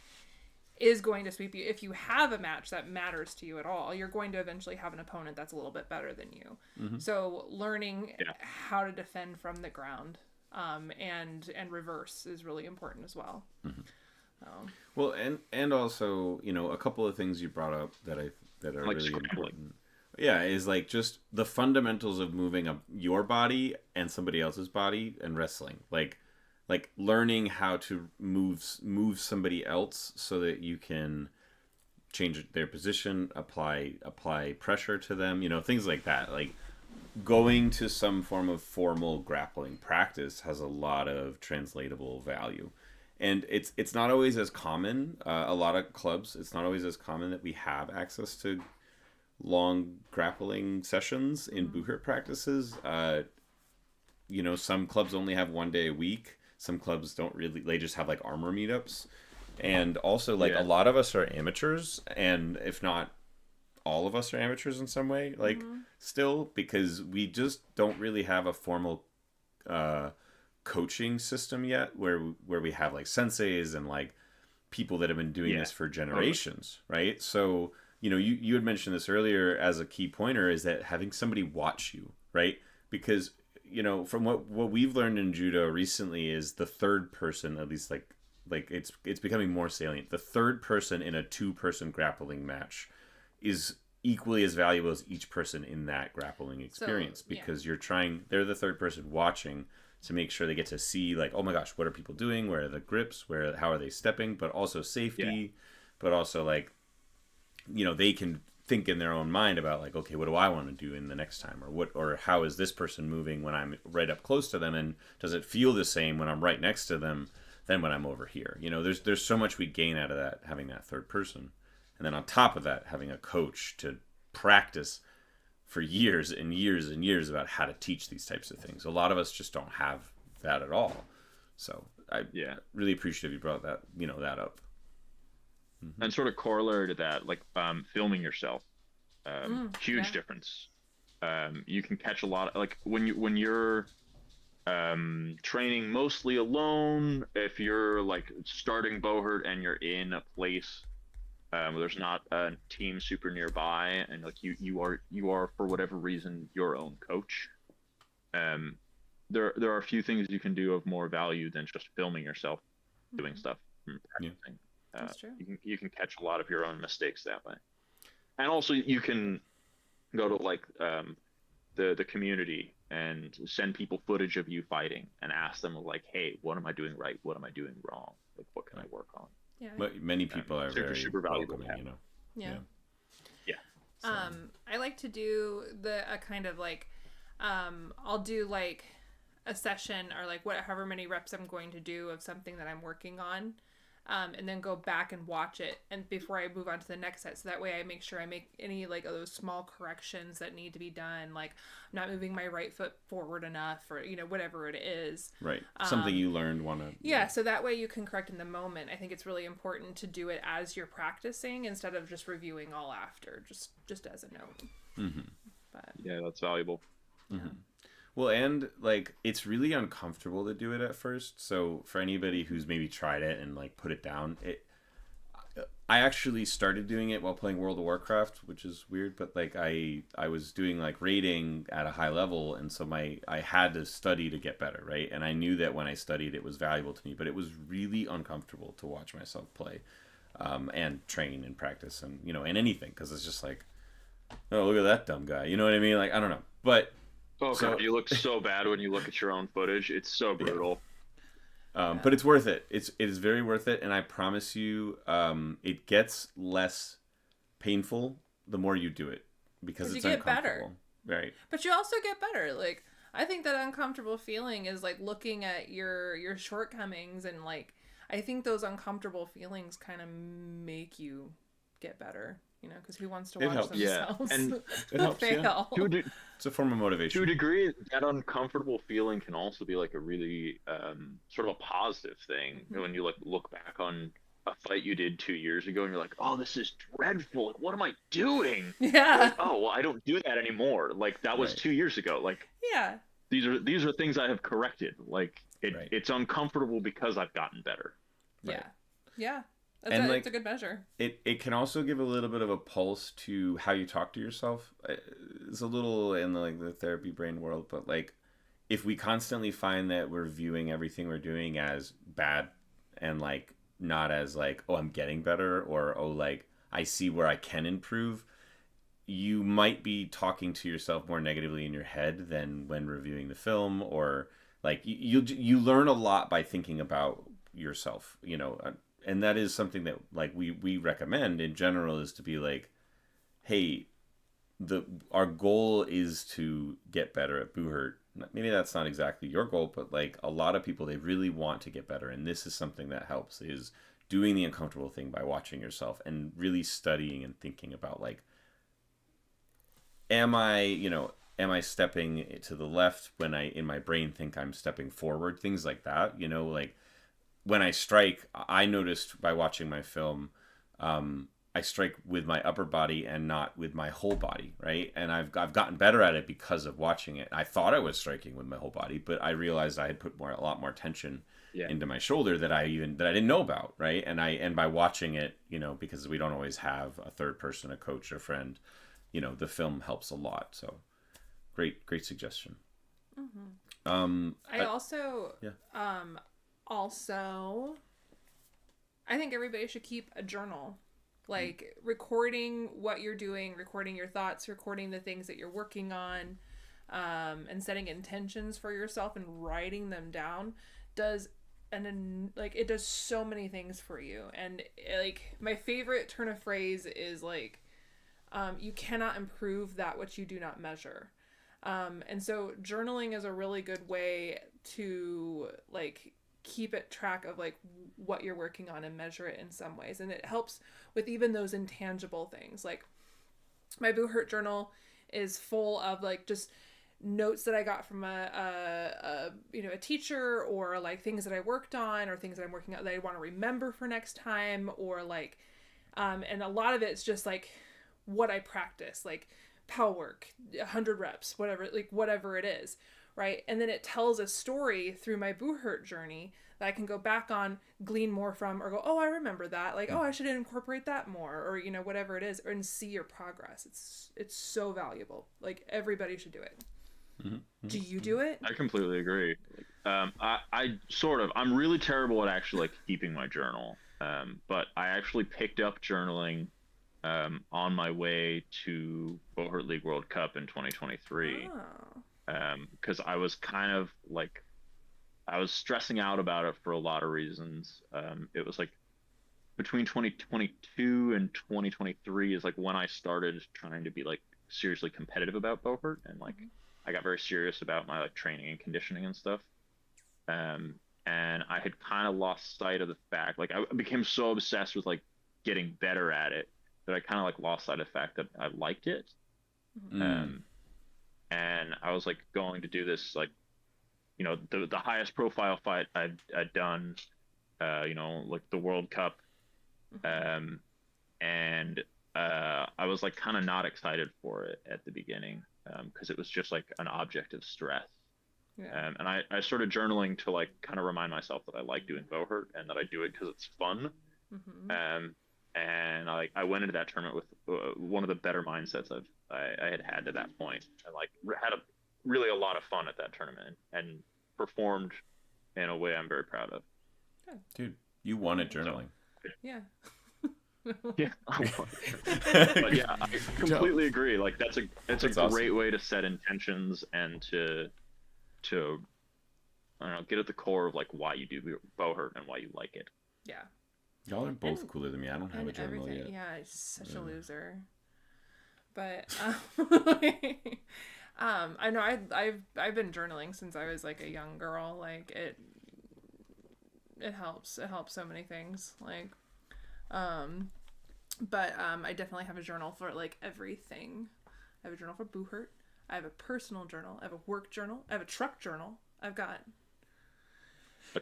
is going to sweep you. If you have a match that matters to you at all, you're going to eventually have an opponent that's a little bit better than you. So learning how to defend from the ground and reverse is really important as well. Well, and also, you know, a couple of things you brought up that are Like really scrambling. important. Yeah, is like just the fundamentals of moving up your body and somebody else's body and wrestling. Like learning how to move somebody else so that you can change their position, apply pressure to them, you know, things like that. Like going to some form of formal grappling practice has a lot of translatable value. And it's not always as common. A lot of clubs, it's not always as common that we have access to long grappling sessions in Buhurt practices. You know, some clubs only have 1 day a week. Some clubs don't really, they just have like armor meetups. And also like a lot of us are amateurs, and if not all of us are amateurs in some way, like still, because we just don't really have a formal coaching system yet where we have like senseis and like people that have been doing this for generations, right? So, you know, you had mentioned this earlier as a key pointer, is that having somebody watch you, right? Because, you know, from what we've learned in judo recently is the third person, at least like it's becoming more salient. The third person in a 2-person grappling match is equally as valuable as each person in that grappling experience, because they're the third person watching to make sure they get to see like, oh my gosh, what are people doing? Where are the grips? How are they stepping? But also safety, but also like, you know, they can think in their own mind about like, okay, what do I want to do in the next time, or how is this person moving when I'm right up close to them, and does it feel the same when I'm right next to them than when I'm over here? You know, there's so much we gain out of that, having that third person, and then on top of that, having a coach to practice for years and years and years about how to teach these types of things. A lot of us just don't have that at all. So I really appreciate you brought that, you know, that up. And sort of corollary to that, like filming yourself, huge difference. You can catch a lot of, like when you're training mostly alone, if you're like starting Buhurt and you're in a place where there's not a team super nearby, and like you are for whatever reason your own coach. There are a few things you can do of more value than just filming yourself doing stuff and practicing. That's true. You can catch a lot of your own mistakes that way, and also you can go to like the community and send people footage of you fighting and ask them like, hey, what am I doing right? What am I doing wrong? Like, what can I work on? Yeah. But many people are very super valuable, welcoming, you know. Yeah. I like to do a kind of like I'll do like a session or like however many reps I'm going to do of something that I'm working on. And then go back and watch it and before I move on to the next set. So that way I make sure I make any like of those small corrections that need to be done. Like I'm not moving my right foot forward enough or, you know, whatever it is. Right. Something you learned Yeah. So that way you can correct in the moment. I think it's really important to do it as you're practicing instead of just reviewing all after, just as a note. Mm-hmm. But yeah, that's valuable. Mm-hmm. Well, and like it's really uncomfortable to do it at first. So for anybody who's maybe tried it and like put it down, I actually started doing it while playing World of Warcraft, which is weird, but like I was doing like raiding at a high level, and so I had to study to get better, right? And I knew that when I studied it was valuable to me, but it was really uncomfortable to watch myself play and train and practice and, you know, and anything, because it's just like, oh, look at that dumb guy, you know what I mean? Like, I don't know, but oh god, you look so bad when you look at your own footage. It's so brutal. But it's worth it. It is very worth it, and I promise you, it gets less painful the more you do it because it's you get uncomfortable. better. Right. But you also get better. Like I think that uncomfortable feeling is like looking at your shortcomings, and like I think those uncomfortable feelings kind of make you get better. You know, because who wants to watch helps. themselves And it helps, fail? yeah. It's a form of motivation. To a degree, that uncomfortable feeling can also be like a really sort of a positive thing. Mm-hmm. When you like look back on a fight you did 2 years ago and you're like, oh, this is dreadful. Like, what am I doing? Yeah. Like, oh, well, I don't do that anymore. Like that was Right. 2 years ago. Like Yeah. these are things I have corrected. Like Right. it's uncomfortable because I've gotten better. Right. Yeah. Yeah. And, like, it's a good measure. It can also give a little bit of a pulse to how you talk to yourself. It's a little in the therapy brain world, but like if we constantly find that we're viewing everything we're doing as bad and like not as like, oh, I'm getting better, or oh, like I see where I can improve, you might be talking to yourself more negatively in your head than when reviewing the film, or like you learn a lot by thinking about yourself, you know. And that is something that like we recommend in general, is to be like, hey, our goal is to get better at Buhurt. Maybe that's not exactly your goal, but like a lot of people, they really want to get better, and this is something that helps, is doing the uncomfortable thing by watching yourself and really studying and thinking about like, am I stepping to the left when I in my brain think I'm stepping forward, things like that, you know. Like when I strike, I noticed by watching my film, I strike with my upper body and not with my whole body, right? And I've gotten better at it because of watching it. I thought I was striking with my whole body, but I realized I had put a lot more tension into my shoulder that I didn't know about, right? And by watching it, you know, because we don't always have a third person, a coach, a friend, you know, the film helps a lot. So great suggestion. Mm-hmm. Also, I think everybody should keep a journal, like recording what you're doing, recording your thoughts, recording the things that you're working on, and setting intentions for yourself and writing them down it does so many things for you. And like my favorite turn of phrase is like, you cannot improve that which you do not measure. And so journaling is a really good way to like keep it track of like what you're working on and measure it in some ways. And it helps with even those intangible things. Like my Buhurt journal is full of like just notes that I got from a teacher, or like things that I worked on, or things that I'm working on that I want to remember for next time, or like and a lot of it's just like what I practice, like power work, 100 reps, whatever it is, right? And then it tells a story through my Buhurt journey that I can go back on, glean more from, or go, oh, I remember that, like, oh, I should incorporate that more, or, you know, whatever it is, and see your progress. It's so valuable. Like, everybody should do it. Mm-hmm. Do you do it? I completely agree. I'm really terrible at actually like keeping my journal. But I actually picked up journaling on my way to Buhurt League World Cup in 2023. Because I was kind of like, I was stressing out about it for a lot of reasons. It was like between 2022 and 2023 is like when I started trying to be like seriously competitive about Buhurt, and like I got very serious about my like training and conditioning and stuff. And I had kind of lost sight of the fact, like I became so obsessed with like getting better at it that I kind of like lost sight of the fact that I liked it. And I was like going to do this like, you know, the highest profile fight I'd done, you know, like the World Cup. And I was like kind of not excited for it at the beginning, because it was just like an object of stress. Yeah. And I started journaling to like kind of remind myself that I like doing Buhurt and that I do it because it's fun. And I went into that tournament with one of the better mindsets I had to that point, and like had really a lot of fun at that tournament and performed in a way I'm very proud of. Dude, you won at journaling. Yeah. Yeah, but yeah, I completely agree. Like that's a great awesome. way to set intentions and to I don't know, get at the core of like why you do Buhurt and why you like it. Yeah. Y'all are both cooler than me. I don't have a journal everything. yet. Yeah, I'm such a loser. But I know I've been journaling since I was like a young girl. Like it helps. It helps so many things. Like but I definitely have a journal for like everything. I have a journal for Buhurt. I have a personal journal. I have a work journal. I have a truck journal. I've got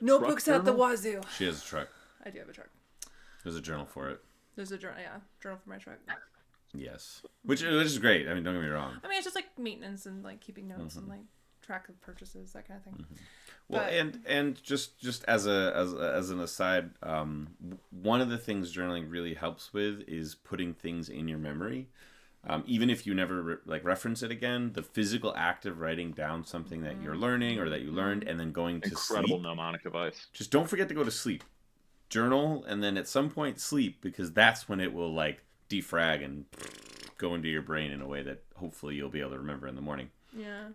notebooks at the wazoo. She has a truck. I do have a truck. There's a journal for it. There's a journal, journal for my truck. Yes, which is great. I mean, don't get me wrong. I mean, it's just like maintenance and like keeping notes and like track of purchases, that kind of thing. Well, But, and just as an aside, one of the things journaling really helps with is putting things in your memory. Even if you never reference it again, the physical act of writing down something that you're learning or that you learned and then going to Incredible sleep. mnemonic device. Just don't forget to go to sleep. Journal and then at some point sleep, because that's when it will like defrag and go into your brain in a way that hopefully you'll be able to remember in the morning. yeah.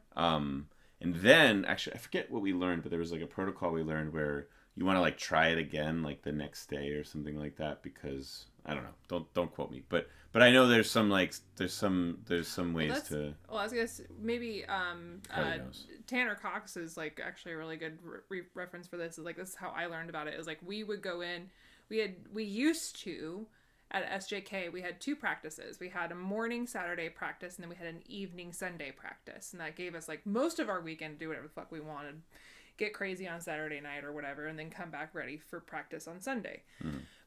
And then actually I forget what we learned, but there was like a protocol we learned where you want to like try it again like the next day or something like that, because I don't know, don't quote me, but I know there's some ways to. Well, I was gonna say, maybe Probably knows. Tanner Cox is like actually a really good reference for this. Is like this is how I learned about it. Is like we would go in. We used to at SJK we had two practices. We had a morning Saturday practice and then we had an evening Sunday practice, and that gave us like most of our weekend to do whatever the fuck we wanted, get crazy on Saturday night or whatever, and then come back ready for practice on Sunday.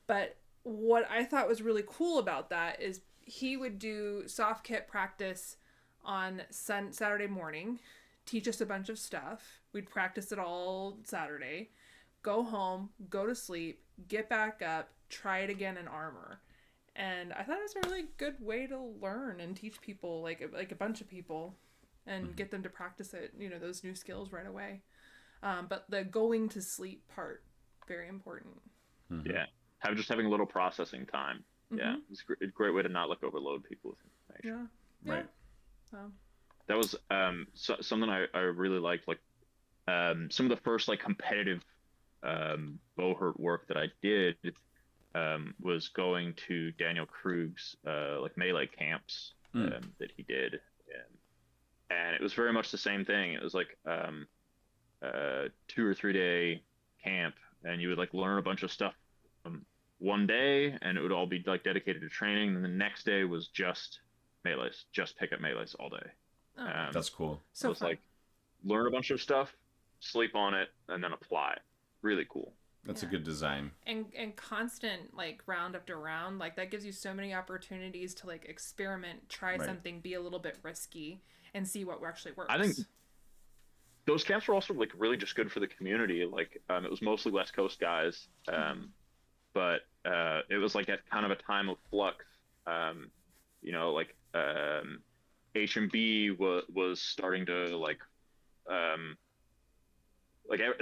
But what I thought was really cool about that is he would do soft kit practice on Saturday morning, teach us a bunch of stuff. We'd practice it all Saturday, go home, go to sleep, get back up, try it again in armor. And I thought it was a really good way to learn and teach people, like a bunch of people, and get them to practice it, you know, those new skills right away. But the going to sleep part, very important. Yeah. Having a little processing time. Yeah, it's a great way to not like overload people with information. Yeah. Right. That was something I really liked. Like some of the first like competitive Buhurt work that I did was going to Daniel Krug's like melee camps that he did, and it was very much the same thing. It was like 2 or 3 day camp, and you would like learn a bunch of stuff one day, and it would all be like dedicated to training. And the next day was just melees, just pick up melees all day. That's cool. So it's like learn a bunch of stuff, sleep on it, and then apply. Really cool. That's a good design. And constant like round after round, like that gives you so many opportunities to like experiment, try something, be a little bit risky, and see what actually works. I think those camps were also like really just good for the community. Like it was mostly West Coast guys, but it was like at kind of a time of flux. You know, like HMB was starting to like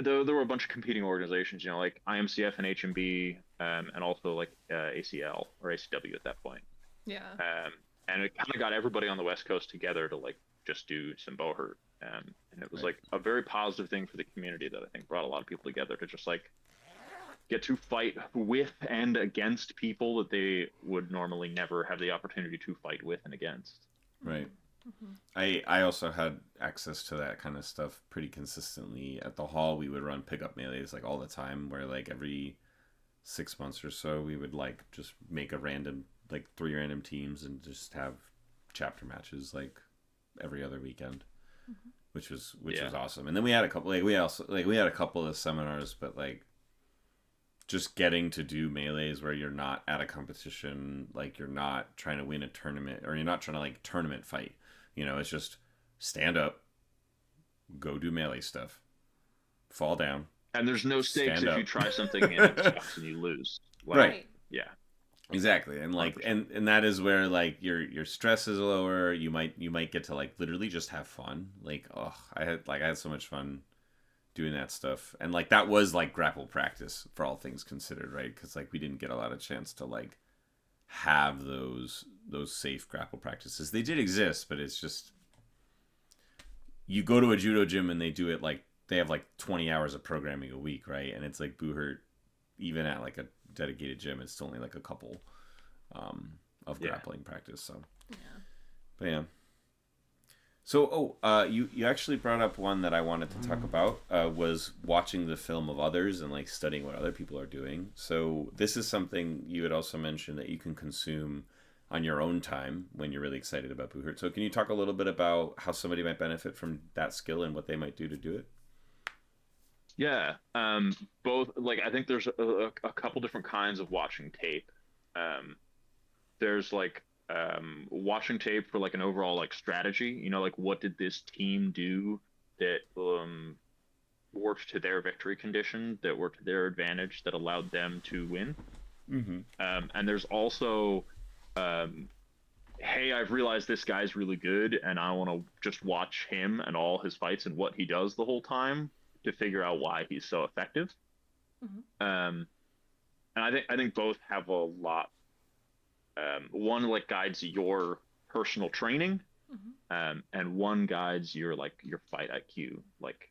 there were a bunch of competing organizations, you know, like IMCF and HMB, and also like ACL or ACW at that point. Yeah. And it kind of got everybody on the West Coast together to like just do some Buhurt. And it was like a very positive thing for the community that I think brought a lot of people together to just like get to fight with and against people that they would normally never have the opportunity to fight with and against. Right. I also had access to that kind of stuff pretty consistently. At the hall, we would run pickup melees like all the time, where like every 6 months or so, we would like just make a random, like 3 random teams and just have chapter matches like every other weekend, which was awesome. And then we had a couple, we had a couple of seminars, but like just getting to do melees where you're not at a competition, like you're not trying to win a tournament, or you're not trying to like tournament fight. You know, it's just stand up, go do melee stuff, fall down. And there's no stakes if you try something and it sucks and you lose. Like, right. Yeah. Exactly. And like, and that is where like your stress is lower. You might get to like literally just have fun. Like, oh, I had so much fun doing that stuff. And like, that was like grapple practice for all things considered, right? Because like we didn't get a lot of chance to like have those safe grapple practices. They did exist, but it's just, you go to a judo gym and they do it like, they have like 20 hours of programming a week, right? And it's like Buhurt, even at like a dedicated gym, it's still only like a couple of grappling practice. So but yeah. So you actually brought up one that I wanted to talk about, was watching the film of others and like studying what other people are doing. So this is something you had also mentioned that you can consume on your own time when you're really excited about Buhurt. So can you talk a little bit about how somebody might benefit from that skill and what they might do to do it? Yeah. Both, like, I think there's a couple different kinds of watching tape. There's like watching tape for like an overall like strategy, you know, like what did this team do that worked to their victory condition, that worked to their advantage, that allowed them to win. And there's also hey, I've realized this guy's really good and I want to just watch him and all his fights and what he does the whole time to figure out why he's so effective. And I think both have a lot. One like guides your personal training, and one guides your fight IQ, like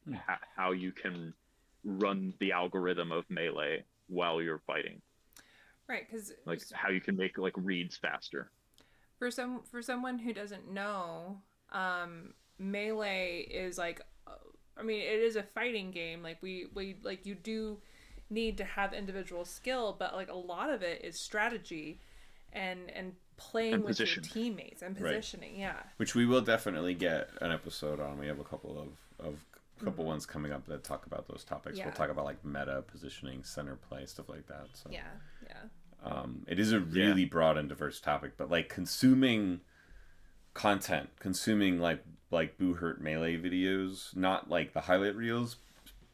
how you can run the algorithm of melee while you're fighting. Right, because like how you can make like reads faster. For someone who doesn't know, melee is like, I mean, it is a fighting game. Like we like, you do need to have individual skill, but like a lot of it is strategy and playing with your teammates and positioning. Right. Yeah. Which we will definitely get an episode on. We have a couple of ones coming up that talk about those topics. Yeah. We'll talk about like meta positioning, center play, stuff like that. So yeah. It is a really broad and diverse topic, but like consuming content, like Buhurt melee videos, not like the highlight reels,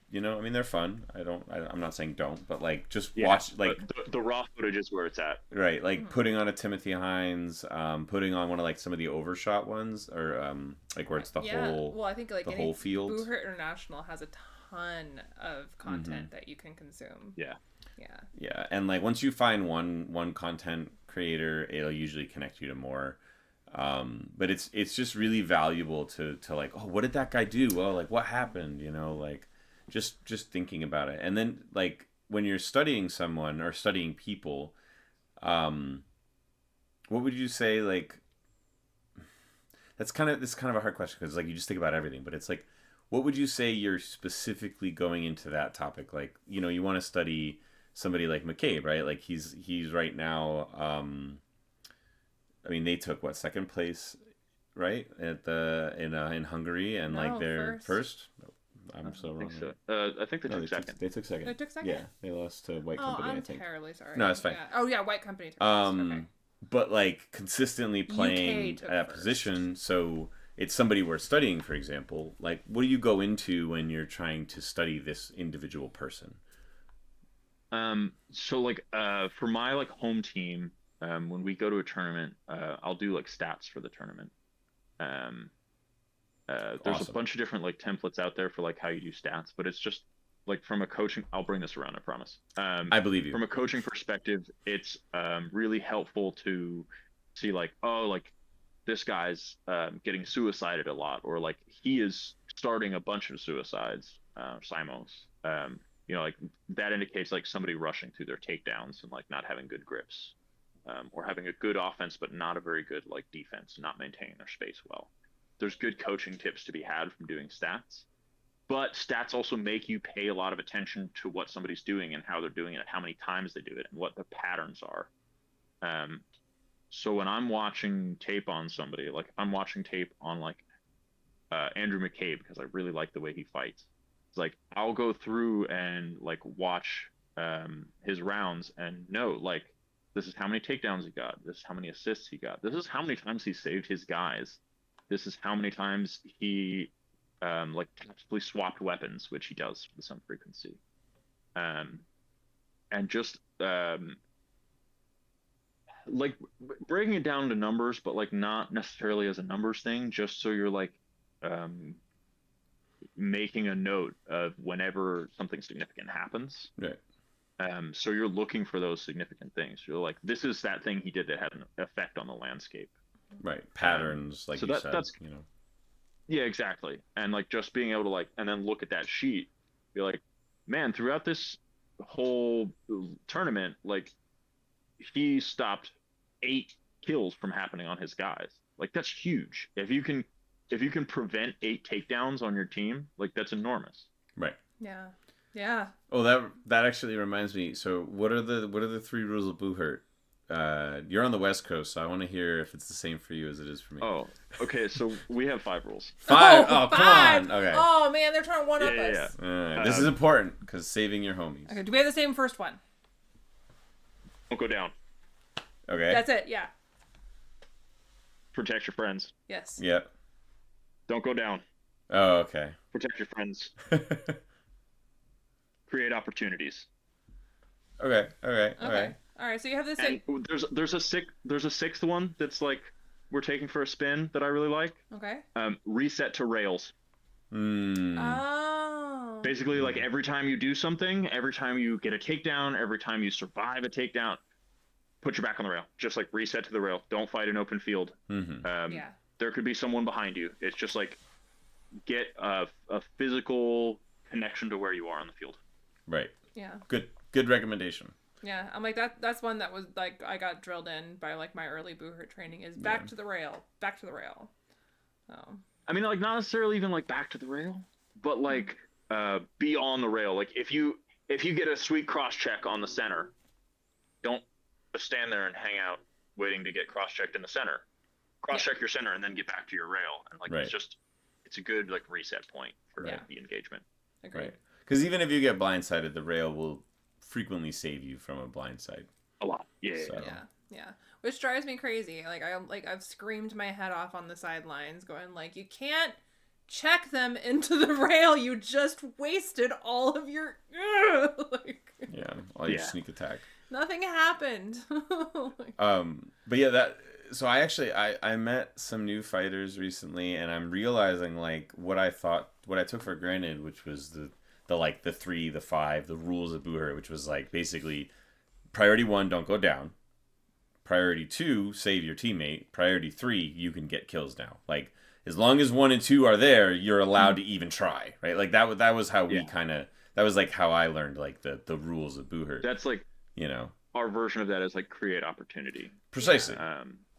you know, I mean, they're fun. I'm not saying don't, but like just watch, like the raw footage is where it's at. Right. Like putting on a Timothy Hines, putting on one of like some of the overshot ones, or like where it's the whole, well, I think like the whole field. Buhurt International has a ton of content that you can consume. Yeah. And like once you find one content creator, it'll usually connect you to more. But it's just really valuable to like, oh, what did that guy do? Well, like what happened? You know, like just thinking about it. And then like when you're studying someone or studying people, what would you say? Like it's kind of a hard question because like you just think about everything, but it's like, what would you say you're specifically going into that topic? Like, you know, you want to study somebody like McCabe, right? Like he's right now, I mean, they took what, second place, right, at in Hungary, and like they're first. I'm so wrong. So. I think they took second. They took second. They took second. Yeah, they lost to White Company. I'm I think. terribly sorry. No, it's fine. Yeah. Oh yeah, White Company. Okay. But like consistently playing at that position, so it's somebody we're studying, for example. Like, what do you go into when you're trying to study this individual person? So like for my like home team, when we go to a tournament, I'll do like stats for the tournament. There's awesome. A bunch of different like templates out there for like how you do stats, but it's just like from a coaching, I'll bring this around, I promise. I believe you. From a coaching perspective, it's really helpful to see like, oh, like this guy's getting suicided a lot, or like he is starting a bunch of suicides, simos. You know, like that indicates like somebody rushing through their takedowns and like not having good grips, or having a good offense but not a very good like defense, not maintaining their space well. there's good coaching tips to be had from doing stats. But stats also make you pay a lot of attention to what somebody's doing and how they're doing it, and how many times they do it, and what the patterns are. So when I'm watching tape on somebody, like if I'm watching tape on like Andrew McCabe, because I really like the way he fights, it's like I'll go through and like watch his rounds and know like this is how many takedowns he got, this is how many assists he got, this is how many times he saved his guys, this is how many times he like tactically swapped weapons, which he does with some frequency, and just like breaking it down to numbers, but like not necessarily as a numbers thing, just so you're like making a note of whenever something significant happens. Right. So you're looking for those significant things. You're like, this is that thing he did that had an effect on the landscape. Right. Patterns, like so you said. That's, you know. Yeah, exactly. And like just being able to like, and then look at that sheet, be like, man, throughout this whole tournament, like he stopped 8 kills from happening on his guys. Like that's huge. If you can prevent 8 takedowns on your team, like that's enormous. Right. Yeah. Yeah. Oh, that actually reminds me. So what are the 3 rules of Buhurt? You're on the West Coast, so I want to hear if it's the same for you as it is for me. Oh, okay. So we have 5 rules. 5? Oh, come 5. on. Okay. Oh man, they're trying to one up us. Yeah. This is important because saving your homies. Okay. Do we have the same first one? Don't go down. Okay. That's it. Yeah. Protect your friends. Yes. Yep. Don't go down. Oh, okay. Protect your friends. Create opportunities. Okay. All right. So you have the same. And there's a 6th one that's like we're taking for a spin that I really like. Okay. Reset to rails. Oh. Basically, like every time you do something, every time you get a takedown, every time you survive a takedown, put your back on the rail. Just like reset to the rail. Don't fight an open field. Mm-hmm. Yeah. There could be someone behind you. It's just like get a physical connection to where you are on the field. Right. Yeah. Good recommendation. Yeah, I'm like that's one that was like I got drilled in by like my early Buhurt training is back to the rail. Oh. I mean, like not necessarily even like back to the rail, but like be on the rail. Like if you get a sweet cross check on the center, don't just stand there and hang out waiting to get cross checked in the center. Cross check your center and then get back to your rail. And like it's a good like reset point for the engagement. Agreed. Right. Because even if you get blindsided, the rail will frequently save you from a blindside. A lot. Yeah. Which drives me crazy. I've screamed my head off on the sidelines going like, you can't check them into the rail. You just wasted all of your All your sneak attack. Nothing happened. But yeah, so I met some new fighters recently, and I'm realizing like what I took for granted, which was the 3, the 5, the rules of Buhurt, which was like basically priority 1, don't go down. Priority 2, save your teammate. Priority 3, you can get kills now. Like as long as 1 and 2 are there, you're allowed to even try, right? Like that was how we that was like how I learned like the rules of Buhurt. That's like, our version of that is like create opportunity. Precisely.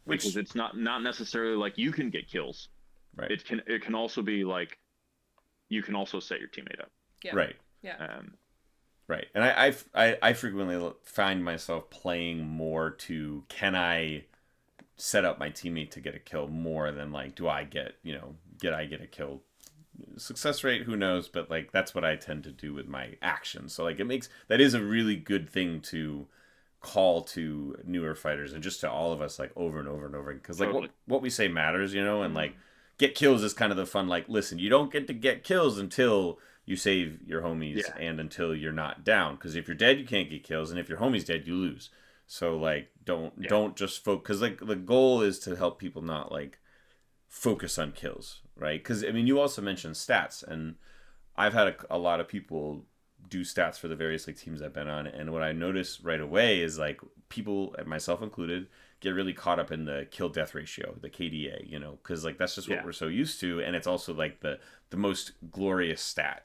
Because it's not necessarily like you can get kills. Right. It can also be like you can also set your teammate up. Yeah. Right. Yeah. Right. And I frequently find myself playing more to can I set up my teammate to get a kill more than like do I get a kill. Success rate, who knows, but like that's what I tend to do with my actions. So like that is a really good thing to call to newer fighters and just to all of us like over and over and over, because like what we say matters, and like get kills is kind of the fun, like listen, you don't get to get kills until you save your homies and until you're not down, because if you're dead you can't get kills, and if your homie's dead you lose. So like don't just focus, because like the goal is to help people not like focus on kills, right? Because I mean you also mentioned stats, and I've had a lot of people do stats for the various like teams I've been on, and what I noticed right away is like people, myself included, get really caught up in the kill death ratio, the KDA, because like that's just what we're so used to, and it's also like the most glorious stat,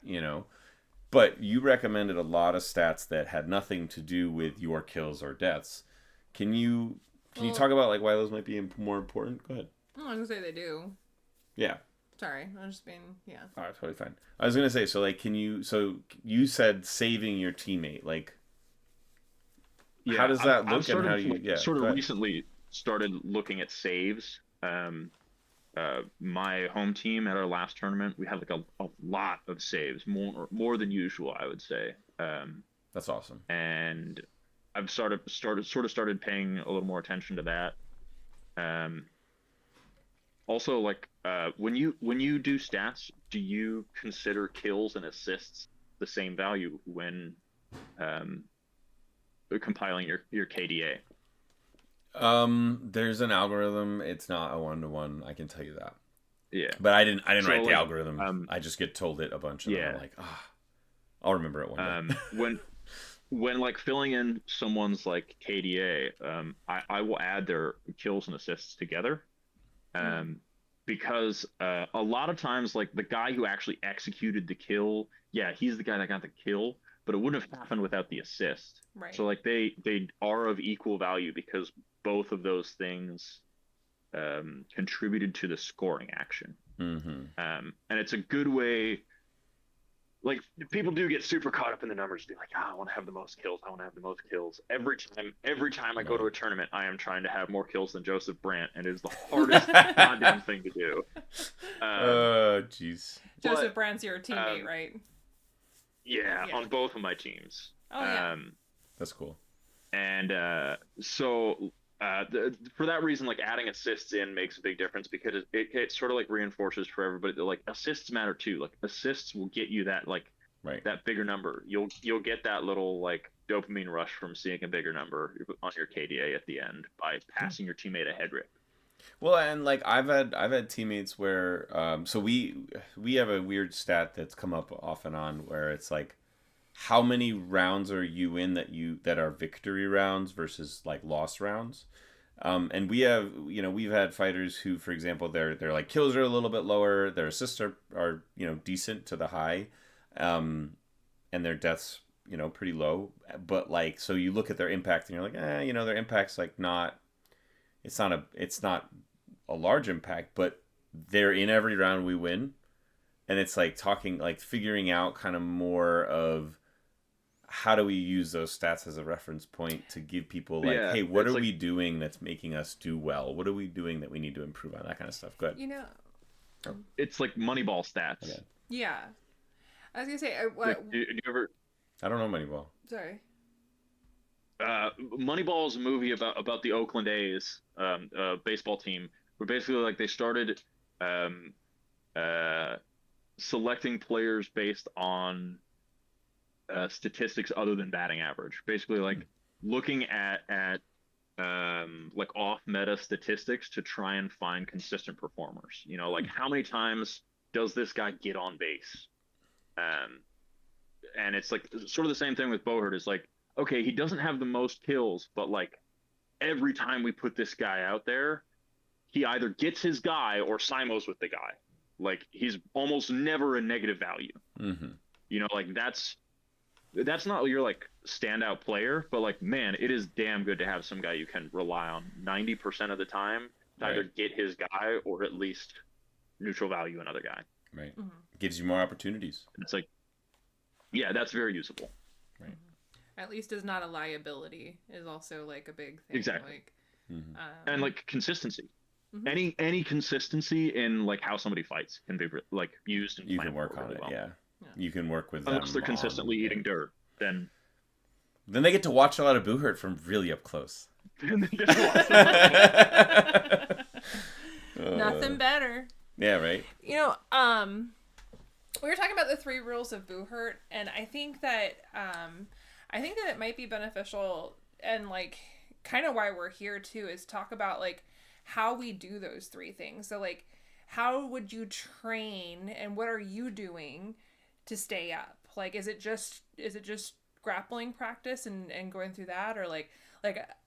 but you recommended a lot of stats that had nothing to do with your kills or deaths. Can you talk about like why those might be more important? Go ahead. I was gonna say they do. Yeah. Sorry, I was just being All right, totally fine. I was gonna say, so like, you said saving your teammate, like, how does that look, and how do you sort of recently started looking at saves. My home team at our last tournament, we had like a lot of saves, more than usual, I would say. That's awesome. And I've started paying a little more attention to that. Also, like, when you do stats, do you consider kills and assists the same value when compiling your KDA? There's an algorithm. It's not a 1-to-1. I can tell you that. Yeah. But I didn't write the like, algorithm. I just get told it a bunch, and then I'm like, I'll remember it one day. When like filling in someone's like KDA, I will add their kills and assists together. Because a lot of times, like, the guy who actually executed the kill, he's the guy that got the kill, but it wouldn't have happened without the assist. Right. So like they are of equal value because both of those things contributed to the scoring action. And it's a good way. Like, people do get super caught up in the numbers, be like, I want to have the most kills. I want to have the most kills. Every time I go to a tournament, I am trying to have more kills than Joseph Brandt, and it is the hardest goddamn thing to do. Jeez. Joseph Brandt's your teammate, right? Yeah, on both of my teams. Oh, yeah. That's cool. And so for that reason, like, adding assists in makes a big difference, because it sort of like reinforces for everybody that, like, assists matter too. Like, assists will get you that, like, that bigger number. You'll get that little, like, dopamine rush from seeing a bigger number on your KDA at the end by passing your teammate a head rip. Well, and like, I've had teammates where so we have a weird stat that's come up off and on where it's like, how many rounds are you in that are victory rounds versus like loss rounds? And we've had fighters who, for example, their like kills are a little bit lower, their assists are decent to the high, and their deaths pretty low. But like, so you look at their impact and you're like, their impact's like not, it's not a large impact, but they're in every round we win, and it's like figuring out kind of more of, how do we use those stats as a reference point to give people like, hey, what are we doing that's making us do well? What are we doing that we need to improve on? That kind of stuff. Good. It's like Moneyball stats. Okay. Yeah. I was gonna say, do you ever? I don't know Moneyball. Sorry. Moneyball is a movie about the Oakland A's baseball team, where basically, like, they started selecting players based on statistics other than batting average. Basically, like, looking at like off meta statistics to try and find consistent performers. Like, how many times does this guy get on base? And it's like sort of the same thing with Buhurt. Is like, okay, he doesn't have the most kills, but like, every time we put this guy out there, he either gets his guy or simos with the guy. Like, he's almost never a negative value. Like, that's not your like standout player, but like, man, it is damn good to have some guy you can rely on 90% of the time to either get his guy or at least neutral value another guy. Right. Gives you more opportunities. It's like, that's very usable. Right. At least is not a liability is also like a big thing. Exactly. Like, and like consistency. Any consistency in like how somebody fights can be like used and you can work on it. Well. Yeah. You can work with them. Unless they're consistently eating dirt, then they get to watch a lot of Buhurt from really up close. Nothing better. Yeah, right. We were talking about the 3 rules of Buhurt, and I think that it might be beneficial, and like kind of why we're here too, is talk about like how we do those 3 things. So like, how would you train, and what are you doing to stay up? Like, is it just grappling practice and going through that, or like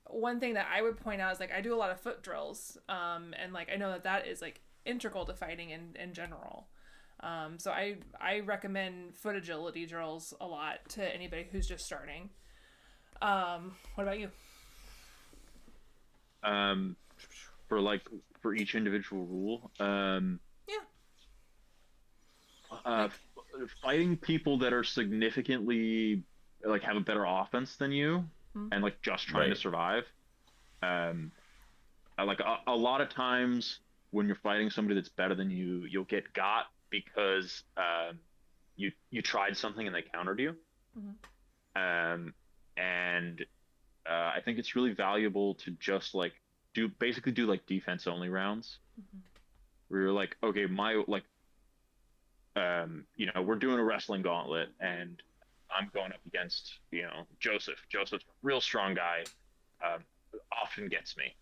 one thing that I would point out is like, I do a lot of foot drills, and like, I know that is like integral to fighting in general. So I recommend foot agility drills a lot to anybody who's just starting. What about you? For each individual rule, Fighting people that are significantly like have a better offense than you and like just trying to survive. Like a lot of times when you're fighting somebody that's better than you, you'll get got because you tried something and they countered you. And I think it's really valuable to just like do like defense only rounds where you're like, okay, we're doing a wrestling gauntlet and I'm going up against, Joseph. Joseph's a real strong guy, often gets me.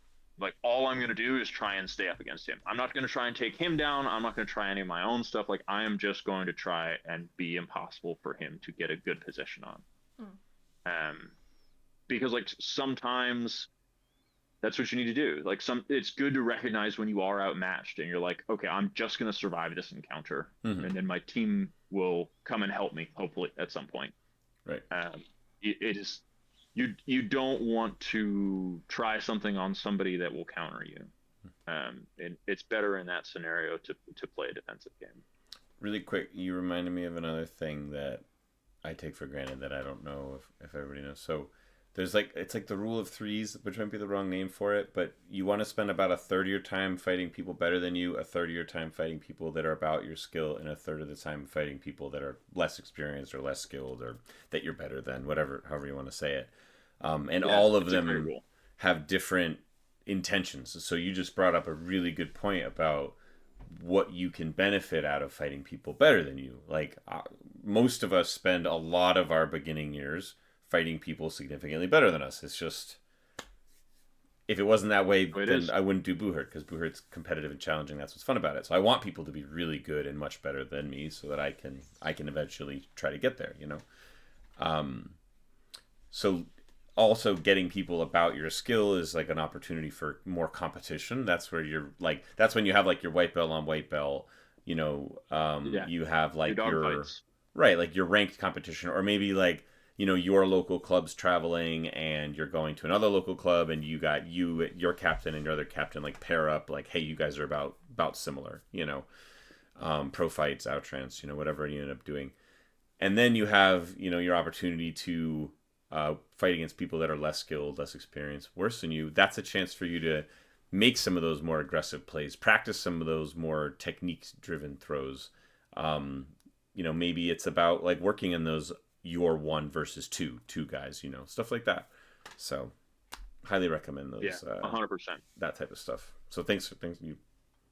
Like, all I'm going to do is try and stay up against him. I'm not going to try and take him down. I'm not going to try any of my own stuff. Like, I am just going to try and be impossible for him to get a good position on. Because, like, sometimes that's what you need to do. Like, it's good to recognize when you are outmatched and you're like, okay, I'm just going to survive this encounter. And then my team will come and help me, hopefully, at some point. Right. It is... You don't want to try something on somebody that will counter you. It's better in that scenario to play a defensive game. Really quick, you reminded me of another thing that I take for granted that I don't know if everybody knows. So there's it's like the rule of threes, which might be the wrong name for it, but you want to spend about a third of your time fighting people better than you, a third of your time fighting people that are about your skill, and a third of the time fighting people that are less experienced or less skilled or that you're better than, however you want to say it. All of them have different intentions. So you just brought up a really good point about what you can benefit out of fighting people better than you. Like, most of us spend a lot of our beginning years fighting people significantly better than us. It's just, if it wasn't that way, then I wouldn't do Buhurt, because Buhurt's competitive and challenging. That's what's fun about it. So I want people to be really good and much better than me so that I can eventually try to get there, So also getting people about your skill is like an opportunity for more competition. That's where that's when you have like your white belt on white belt, you have like your ranked competition, or maybe like, your local club's traveling and you're going to another local club and you got your captain and your other captain like pair up, like, hey, you guys are about similar, pro fights, outtrans, whatever you end up doing. And then you have, your opportunity to fight against people that are less skilled, less experienced, worse than you. That's a chance for you to make some of those more aggressive plays, practice some of those more techniques-driven throws. Maybe it's about like working in those your 1 versus 2 guys, stuff like that. So, highly recommend those. 100%. That type of stuff. So thanks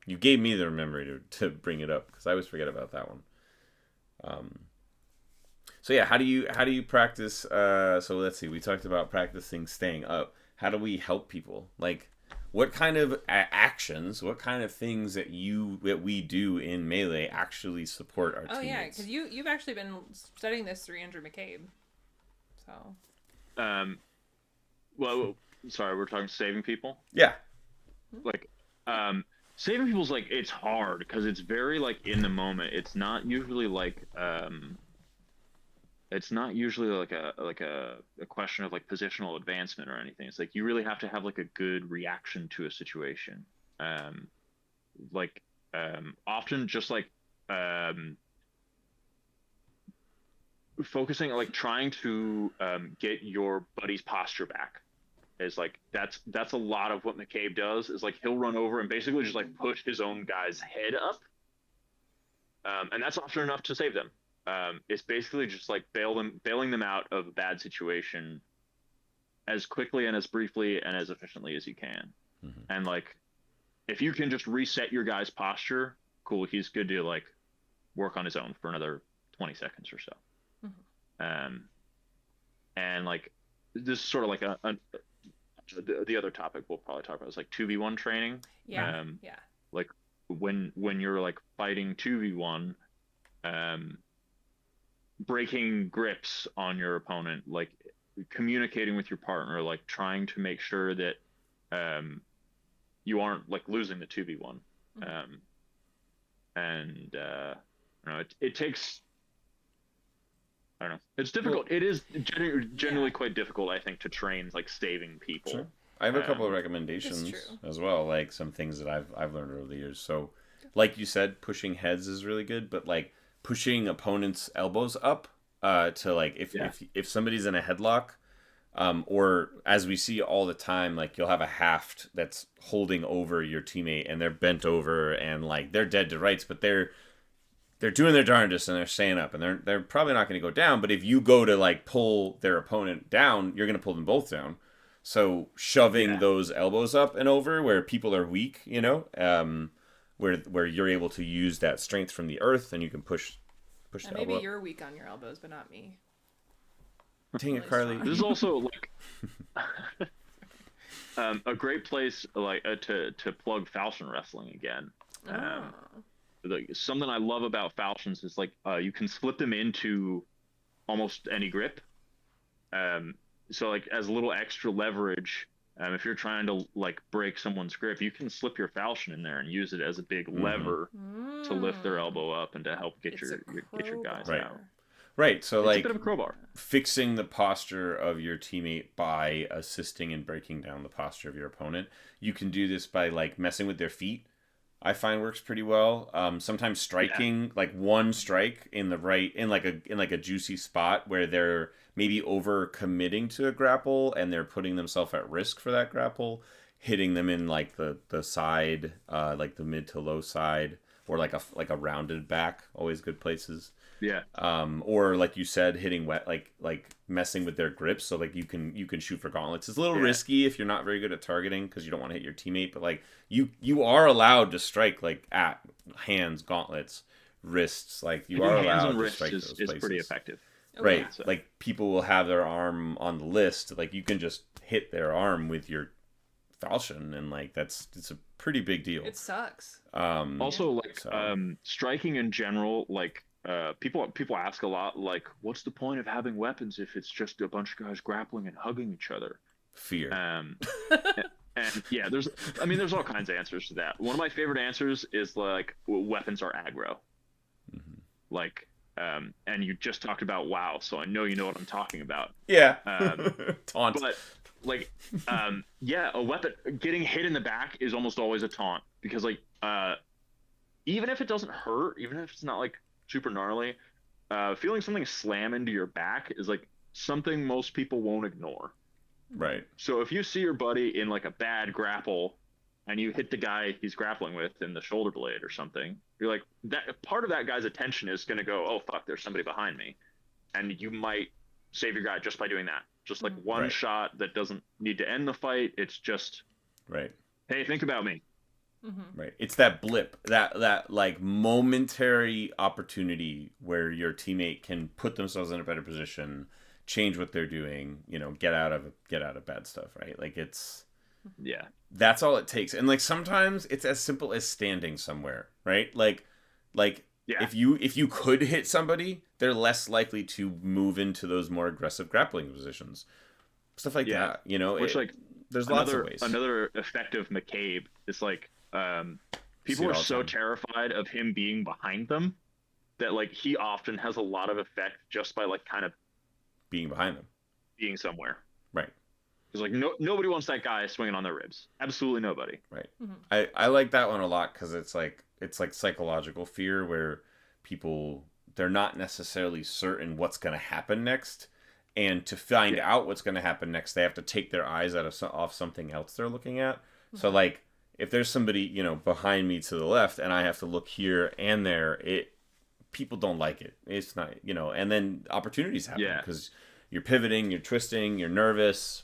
you gave me the memory to bring it up, because I always forget about that one. So yeah, how do you practice? So let's see. We talked about practicing staying up. How do we help people? Like, what kind of actions, what kind of things that we do in Melee actually support our teammates? Oh yeah, because you've actually been studying this through Andrew McCabe. So. Well, sorry, we're talking saving people. Yeah. Like, saving people's like, it's hard because it's very like in the moment. It's not usually like a question of like positional advancement or anything. It's like you really have to have like a good reaction to a situation. Often just like focusing, like trying to get your buddy's posture back is like that's a lot of what McCabe does. Is like he'll run over and basically just like push his own guy's head up, and that's often enough to save them. It's basically just like bailing them out of a bad situation as quickly and as briefly and as efficiently as you can. And like, if you can just reset your guy's posture, cool. He's good to like work on his own for another 20 seconds or so. And like, this is sort of like the other topic we'll probably talk about is like 2v1 training. Yeah. Like when you're like fighting 2v1, breaking grips on your opponent, like communicating with your partner, like trying to make sure that you aren't like losing the 2v1. It takes, I don't know, it's difficult. It is generally quite difficult, I think, to train like saving people. Sure. I have a couple of recommendations as well, like some things that I've learned over the years. So like you said, pushing heads is really good, but like pushing opponents' elbows up to like if somebody's in a headlock, or as we see all the time, like you'll have a haft that's holding over your teammate and they're bent over and like they're dead to rights, but they're doing their darndest and they're staying up and they're probably not going to go down. But if you go to like pull their opponent down, you're going to pull them both down. So shoving those elbows up and over where people are weak, you know, where you're able to use that strength from the earth and you can push the maybe elbow. you're weak on your elbows, but not me. Dang it, Carly. This is also like a great place like to plug falchion wrestling again. Like, something I love about falchions is like you can slip them into almost any grip. So like as a little extra leverage, if you're trying to like break someone's grip, you can slip your falchion in there and use it as a big lever to lift their elbow up and to help get your guys out. Right, so It's like a bit of a crowbar. Fixing the posture of your teammate by assisting in breaking down the posture of your opponent. You can do this by like messing with their feet. I find works pretty well. Sometimes striking like one strike in the right in like a juicy spot where they're maybe over committing to a grapple and they're putting themselves at risk for that grapple, hitting them in like the side, like the mid to low side, or like a rounded back. Always good places. Yeah. Or like you said, hitting wet, like messing with their grips, so like you can shoot for gauntlets. It's a little risky if you're not very good at targeting because you don't want to hit your teammate, but like you are allowed to strike like at hands, gauntlets, wrists. Like you are allowed to strike those places. Is pretty effective. Right. Yeah, so. Like people will have their arm on the list. Like you can just hit their arm with your falchion, and like it's a pretty big deal. It sucks. Also, like striking in general, like. People ask a lot, like, what's the point of having weapons if it's just a bunch of guys grappling and hugging each other? Fear. And yeah, there's all kinds of answers to that. One of my favorite answers is like, weapons are aggro. Mm-hmm. Like, and you just talked about WoW, so I know you know what I'm talking about. Yeah. Taunt. But like, yeah, a weapon getting hit in the back is almost always a taunt because like, even if it doesn't hurt, even if it's not like super gnarly, feeling something slam into your back is like something most people won't ignore. Right. So if you see your buddy in like a bad grapple and you hit the guy he's grappling with in the shoulder blade or something, you're like, that part of that guy's attention is going to go, oh fuck, there's somebody behind me, and you might save your guy just by doing that. Just like one shot that doesn't need to end the fight. It's just hey, think about me. Mm-hmm. Right. It's that blip, that like momentary opportunity where your teammate can put themselves in a better position, change what they're doing, you know, get out of bad stuff, right? Like that's all it takes. And like sometimes it's as simple as standing somewhere, right? Like if you could hit somebody, they're less likely to move into those more aggressive grappling positions. Stuff like that, you know. Which there's lots of ways. Another effective McCabe is like people are so terrified of him being behind them that like he often has a lot of effect just by like kind of being behind them, being somewhere. Right. Because like nobody wants that guy swinging on their ribs. Absolutely nobody. Right. Mm-hmm. I like that one a lot because it's like psychological fear where people, they're not necessarily certain what's going to happen next. And to find out what's going to happen next, they have to take their eyes off something else they're looking at. Mm-hmm. So like, if there's somebody, you know, behind me to the left and I have to look here and there, people don't like it. It's not, you know, and then opportunities happen because you're pivoting, you're twisting, you're nervous.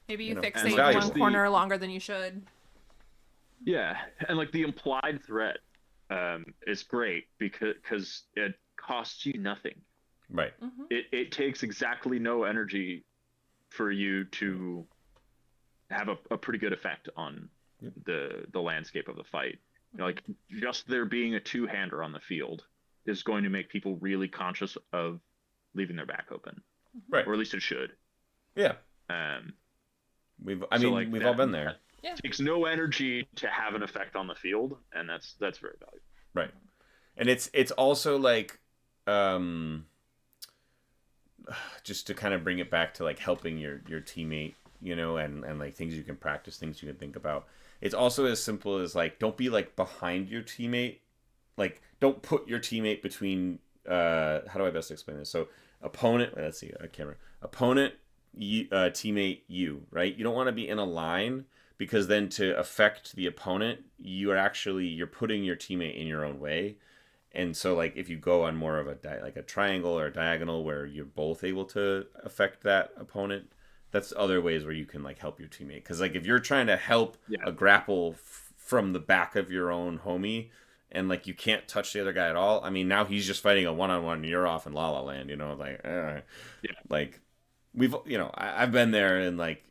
Maybe you fixate one corner longer than you should. Yeah. And like the implied threat is great because it costs you nothing. Right. Mm-hmm. It takes exactly no energy for you to have a pretty good effect on the landscape of the fight. You know, like just there being a two-hander on the field is going to make people really conscious of leaving their back open, right? Or at least it should. Yeah. We've all been there. Yeah. It takes no energy to have an effect on the field, and that's very valuable. Right. And it's also like just to kind of bring it back to like helping your teammate, you know, and like things you can practice, things you can think about. It's also as simple as like, don't be like behind your teammate like don't put your teammate between how do I best explain this? So opponent, let's see, camera. Opponent, teammate, you, right? You don't want to be in a line, because then to affect the opponent, you're putting your teammate in your own way. And so like if you go on more of a triangle or a diagonal where you're both able to affect that opponent, that's other ways where you can like help your teammate. Because like if you're trying to help a grapple from the back of your own homie, and like you can't touch the other guy at all, I mean, now he's just fighting a one-on-one and you're off in La La Land, you know, like like we've, you know, I've been there, and like,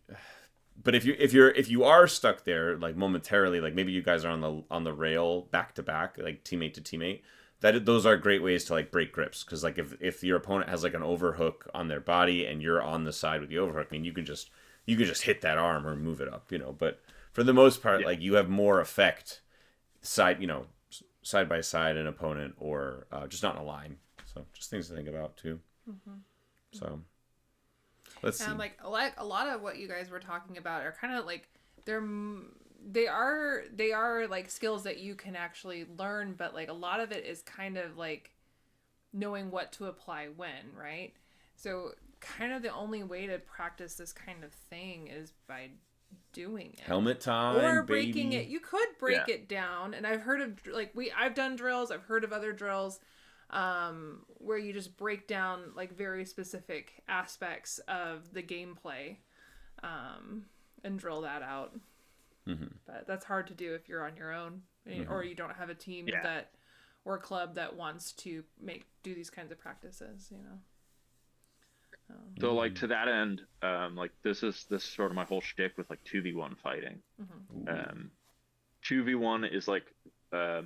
but if you are stuck there like momentarily, like maybe you guys are on the rail back to back, like teammate to teammate, those are great ways to like break grips. Because like if your opponent has like an overhook on their body and you're on the side with the overhook, I mean, you can just hit that arm or move it up, you know. But for the most part, like you have more effect side by side an opponent, or just not in a line. So just things to think about too. So let's see. Like a lot of what you guys were talking about are kind of like they are like skills that you can actually learn, but like a lot of it is kind of like knowing what to apply when, right? So kind of the only way to practice this kind of thing is by doing it. Helmet time, or breaking baby. it. You could break it down, and I've heard of like I've done drills. I've heard of other drills where you just break down like very specific aspects of the gameplay and drill that out. But that's hard to do if you're on your own, or you don't have a team that or club that wants to do these kinds of practices, you know. So like to that end, like this is sort of my whole shtick with like 2v1 fighting. 2v1 is like the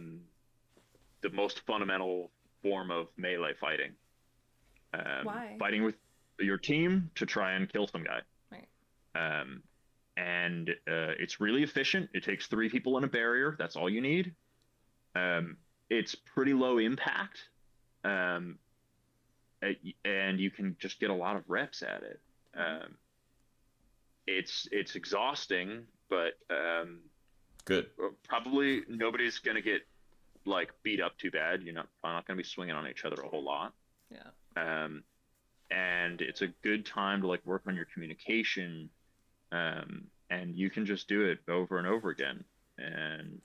most fundamental form of melee fighting. Why? Fighting with your team to try and kill some guy. Right. And it's really efficient. It takes 3 people in a barrier. That's all you need. It's pretty low impact. And you can just get a lot of reps at it. It's exhausting, but good. Probably nobody's gonna get like beat up too bad. You're probably not gonna be swinging on each other a whole lot. Yeah. And it's a good time to like work on your communication. And you can just do it over and over again. And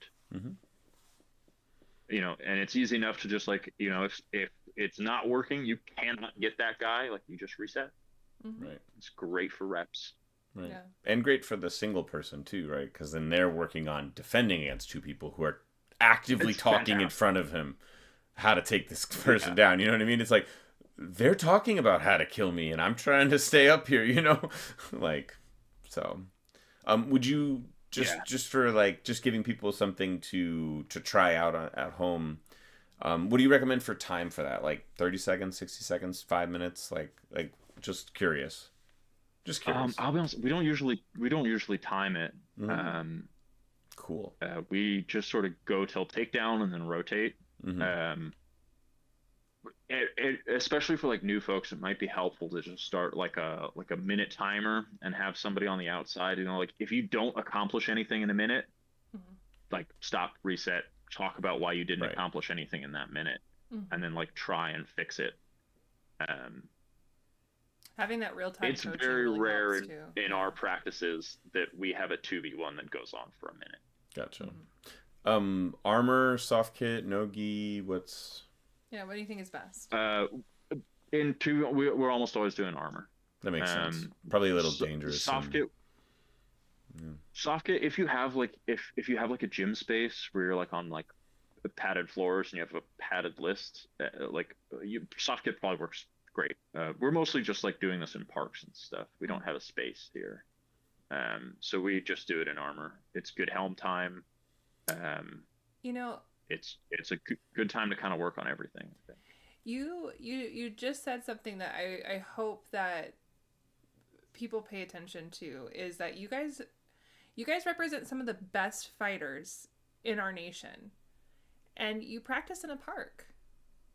you know, and it's easy enough to just like, you know, if it's not working, you cannot get that guy, like you just reset. Right. It's great for reps. Right. Yeah. And great for the single person too, right? Because then they're working on defending against 2 people who are actively talking in front of him how to take this person down. You know what I mean? It's like they're talking about how to kill me and I'm trying to stay up here, you know? Like, so would you just for like just giving people something to try out at home, what do you recommend for time for that? Like 30 seconds, 60 seconds, 5 minutes? Like just curious. Just curious. I'll be honest, we don't usually time it. Cool. We just sort of go till takedown and then rotate. Especially for like new folks, it might be helpful to just start like a minute timer and have somebody on the outside. You know, like if you don't accomplish anything in a minute, like stop, reset, talk about why you didn't accomplish anything in that minute, and then like try and fix it. Having that real time. It's very really rare in our practices that we have a 2v1 that goes on for a minute. Gotcha. Armor, soft kit, no gi. What's? Yeah, what do you think is best? We're almost always doing armor. That makes sense. Probably a little dangerous. Soft kit. Soft kit. If you have like if you have like a gym space where you're like on like padded floors and you have a padded list, soft kit probably works great. We're mostly just like doing this in parks and stuff. We don't have a space here, so we just do it in armor. It's good helm time. You know. It's a good time to kind of work on everything. You just said something that I hope that people pay attention to, is that you guys represent some of the best fighters in our nation, and you practice in a park.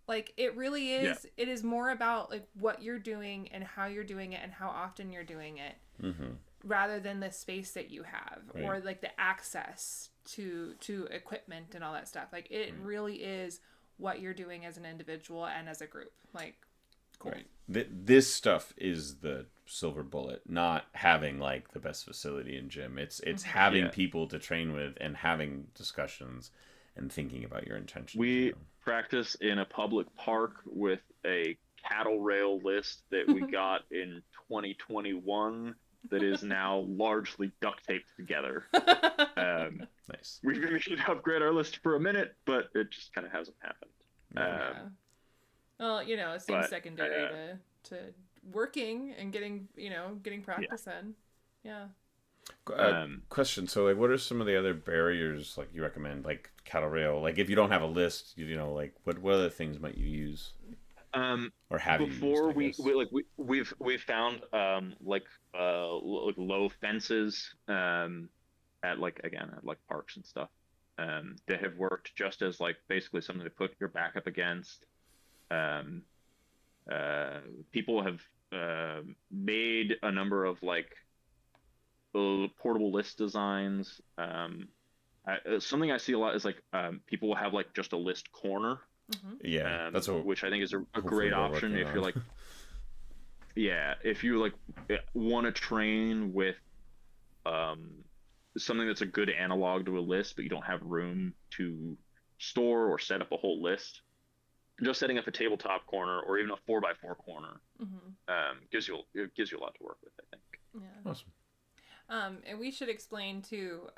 Like it really is. It is more about like what you're doing and how you're doing it and how often you're doing it, rather than the space that you have or like the access to equipment and all that stuff. Like it really is what you're doing as an individual and as a group. Like, cool. Right. This stuff is the silver bullet, not having like the best facility in gym. It's having people to train with and having discussions and thinking about your intentions. We practice in a public park with a cattle rail list that we got in 2021 that is now largely duct taped together. Nice. We've been meaning to upgrade our list for a minute, but it just kind of hasn't happened. Well, it seems secondary to working and getting practice in. Yeah. Question. So, like, what are some of the other barriers like you recommend, like cattle rail? Like, if you don't have a list, like, what other things might you use? Or have before you used, we've found like low fences at parks and stuff that have worked just as like basically something to put your back up against. People have made a number of like portable list designs. Something I see a lot is like people will have like just a list corner. Yeah, that's which I think is a great option if you're like, if you like want to train with something that's a good analog to a list, but you don't have room to store or set up a whole list. Just setting up a tabletop corner or even a 4x4 corner gives you a lot to work with, I think. Yeah. Awesome. And we should explain too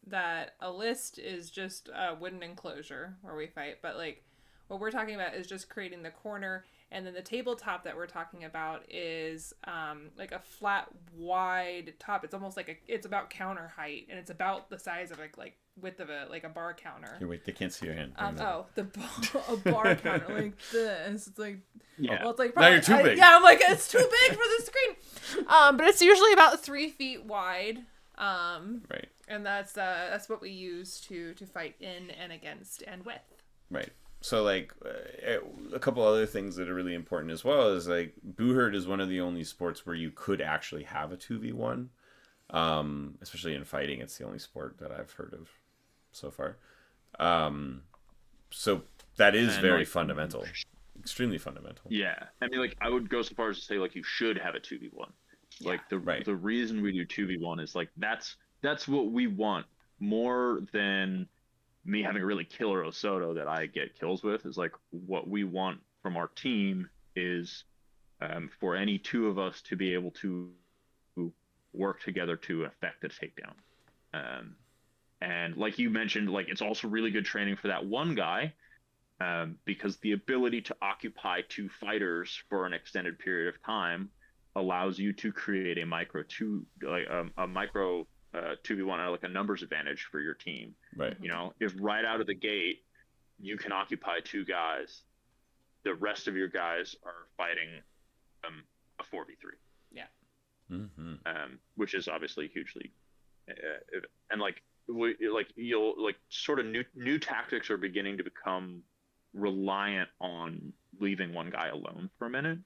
that a list is just a wooden enclosure where we fight, but like what we're talking about is just creating the corner, and then the tabletop that we're talking about is like a flat, wide top. It's almost like it's about counter height, and it's about the size of like width of a bar counter. Here, wait, they can't see your hand. A bar counter like this. It's like well, it's like probably, now you're too big. Yeah, I'm like it's too big for the screen. But it's usually about 3 feet wide. Right. And that's what we use to fight in and against and with. Right. So like a couple other things that are really important as well is like Buhurt is one of the only sports where you could actually have a 2v1, especially in fighting. It's the only sport that I've heard of so far. So that is very fundamental, extremely fundamental. Yeah, I mean, like I would go so far as to say like you should have a 2v1. Like the reason we do 2v1 is like that's what we want more than me having a really killer Osoto that I get kills with. Is like what we want from our team is for any two of us to be able to work together to effect a takedown. And like you mentioned, like it's also really good training for that one guy because the ability to occupy two fighters for an extended period of time allows you to create a micro 2v1, like a numbers advantage for your team. Right. If right out of the gate you can occupy two guys, the rest of your guys are fighting a 4v3. Yeah. Mm-hmm. Which is obviously hugely, and you'll like sort of new tactics are beginning to become reliant on leaving one guy alone for a minute.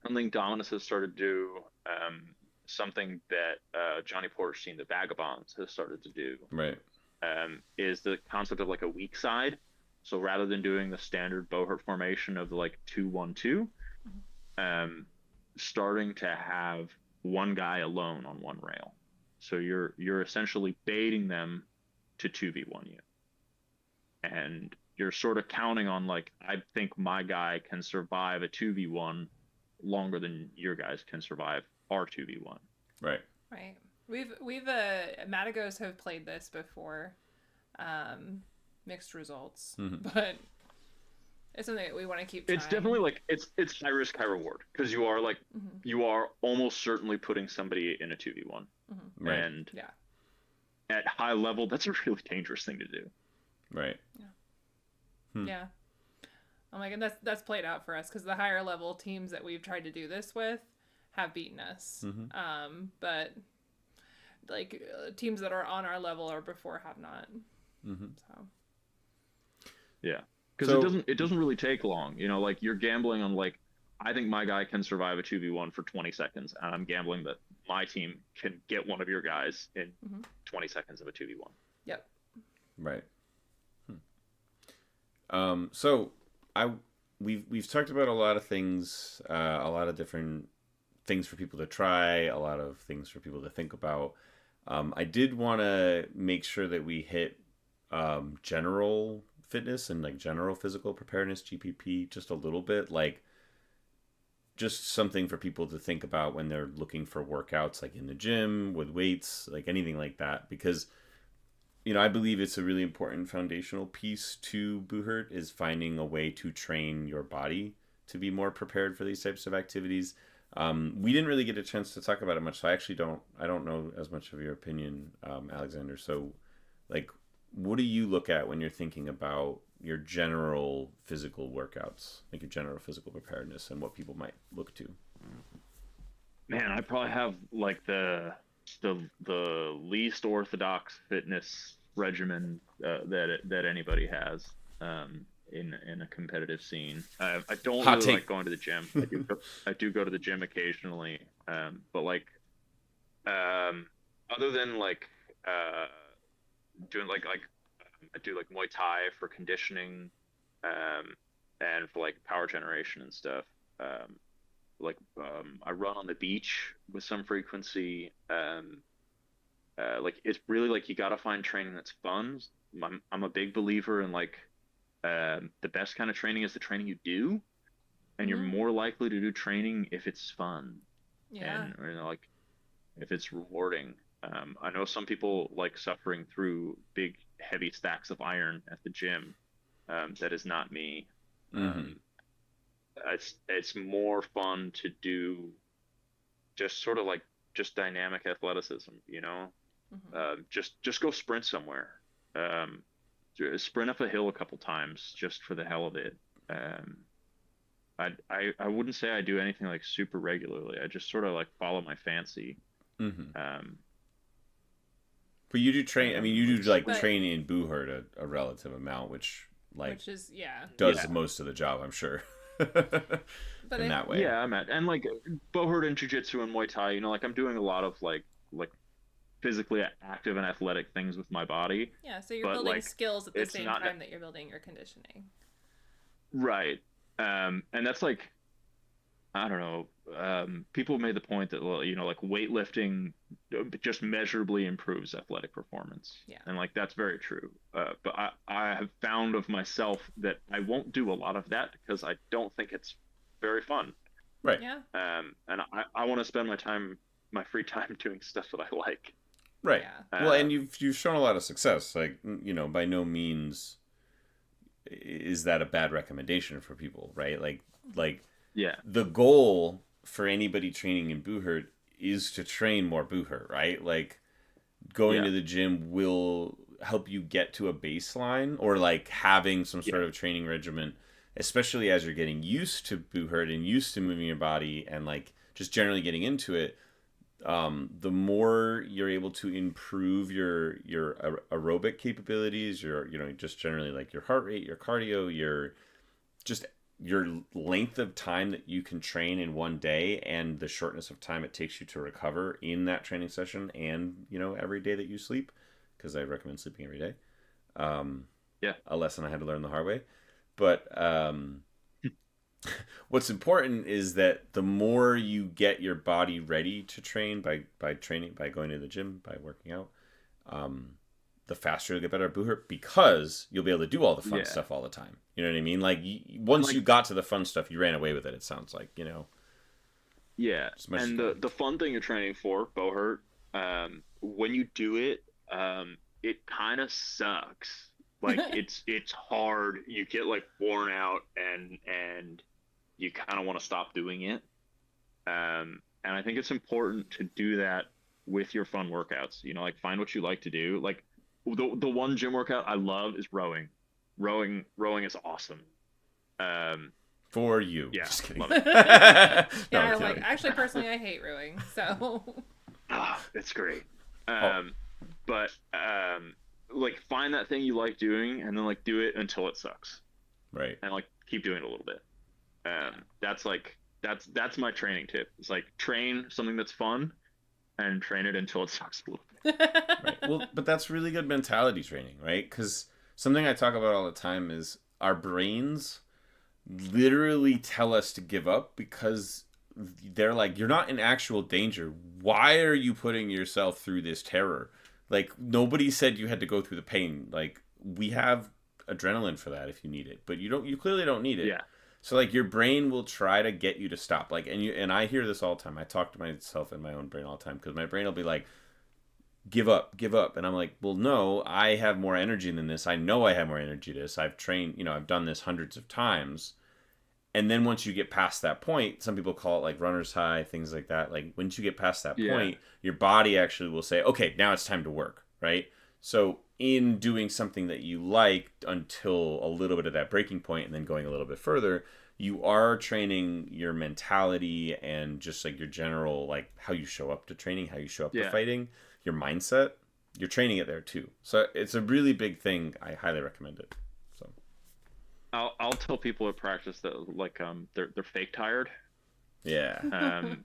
Something Dominus has started to do, something that Johnny Porter's seen the Vagabonds has started to do, right, is the concept of like a weak side. So rather than doing the standard Buhurt formation of like 2-1-2, starting to have one guy alone on one rail. So you're essentially baiting them to 2v1 you. And you're sort of counting on like, I think my guy can survive a 2v1 longer than your guys can survive our 2v1. Right. Right. We've Matagos have played this before. Mixed results. Mm-hmm. But it's something that we want to keep trying. It's definitely like it's high risk, high reward, because you are like you are almost certainly putting somebody in a 2v1. Mm-hmm. Right. And at high level, that's a really dangerous thing to do. Right. Yeah. Yeah. I'm like, and that's played out for us because the higher level teams that we've tried to do this with have beaten us. Mm-hmm. But like teams that are on our level or before have not. Mm-hmm. So. Yeah. Because it doesn't really take long, like you're gambling on like, I think my guy can survive a 2v1 for 20 seconds, and I'm gambling that my team can get one of your guys in Mm-hmm. 20 seconds of a 2v1. Yep. Right. So we've talked about a lot of things, a lot of different things for people to try, a lot of things for people to think about. I did want to make sure that we hit general fitness and like general physical preparedness, GPP, just a little bit, like just something for people to think about when they're looking for workouts, like in the gym with weights, like anything like that, because I believe it's a really important foundational piece to Buhurt, is finding a way to train your body to be more prepared for these types of activities. We didn't really get a chance to talk about it much, so I don't know as much of your opinion, Alexander. So, like, what do you look at when you're thinking about your general physical workouts, like your general physical preparedness, and what people might look to? Man, I probably have like the least orthodox fitness regimen that anybody has in a competitive scene. I don't Hot really take. like going to the gym. I do go to the gym occasionally, but like other than like doing like I do like Muay Thai for conditioning, and for like power generation and stuff. I run on the beach with some frequency. Like it's really like you gotta find training that's fun. I'm a big believer in like the best kind of training is the training you do, and you're more likely to do training if it's fun. Yeah. And like if it's rewarding. I know some people like suffering through big heavy stacks of iron at the gym. That is not me. It's more fun to do just sort of like just dynamic athleticism, just go sprint somewhere, sprint up a hill a couple times just for the hell of it. I wouldn't say I do anything like super regularly. I just sort of like follow my fancy. But you do train. I mean, you do like But- train in Buhurt a relative amount, which is does Yeah. most of the job, I'm sure. But in that way. Yeah, I'm at, and like Buhurt and jiu-jitsu and Muay Thai, like I'm doing a lot of like physically active and athletic things with my body. Yeah, so you're But, building like, skills at the it's same not- time that you're building your conditioning. Right. And that's like, I don't know. People made the point that, well, like weightlifting just measurably improves athletic performance. Yeah. And like, that's very true. But I have found of myself that I won't do a lot of that because I don't think it's very fun. Right. Yeah. And I want to spend my free time doing stuff that I like. Right. Yeah. Well, and you've shown a lot of success. Like, by no means is that a bad recommendation for people, right? Like Yeah. the goal for anybody training in Buhurt is to train more Buhurt, right? Like going to the gym will help you get to a baseline, or like having some sort of training regimen, especially as you're getting used to Buhurt and used to moving your body and like just generally getting into it. The more you're able to improve your aerobic capabilities, your just generally like your heart rate, your cardio, your length of time that you can train in one day, and the shortness of time it takes you to recover in that training session, and every day that you sleep, because I recommend sleeping every day. A lesson I had to learn the hard way. But what's important is that the more you get your body ready to train by training, by going to the gym, by working out, the faster you'll get better at Buhurt, because you'll be able to do all the fun stuff all the time. You know what I mean? Like once you got to the fun stuff, you ran away with it. It sounds like, Yeah, and the fun thing you're training for, Buhurt, when you do it, it kind of sucks. Like it's hard. You get like worn out, and you kind of want to stop doing it. And I think it's important to do that with your fun workouts. Like find what you like to do. Like the one gym workout I love is rowing. Rowing is awesome. For you. Yeah, Just kidding. love it. No, I'm Yeah, kidding. actually, personally, I hate rowing, so. It's great. But like find that thing you like doing, and then like do it until it sucks, Right. and like keep doing it a little bit. That's my training tip. It's like train something that's fun, and train it until it sucks a little bit. Right. Well, but that's really good mentality training, right? Because something I talk about all the time is our brains literally tell us to give up because they're like, you're not in actual danger. Why are you putting yourself through this terror? Like, nobody said you had to go through the pain. Like, we have adrenaline for that if you need it, but you clearly don't need it. Yeah. So like your brain will try to get you to stop. Like, and I hear this all the time. I talk to myself in my own brain all the time because my brain will be like, give up. And I'm like, well, no, I have more energy than this. I know I have more energy than this. I've trained, I've done this hundreds of times. And then once you get past that point, some people call it like runner's high, things like that. Like once you get past that point, your body actually will say, okay, now it's time to work, right? So in doing something that you like until a little bit of that breaking point and then going a little bit further, you are training your mentality and just like your general, like how you show up to training, how you show up to fighting, your mindset, you're training it there too. So it's a really big thing. I highly recommend it. So I'll tell people at practice that like they're fake tired. Yeah.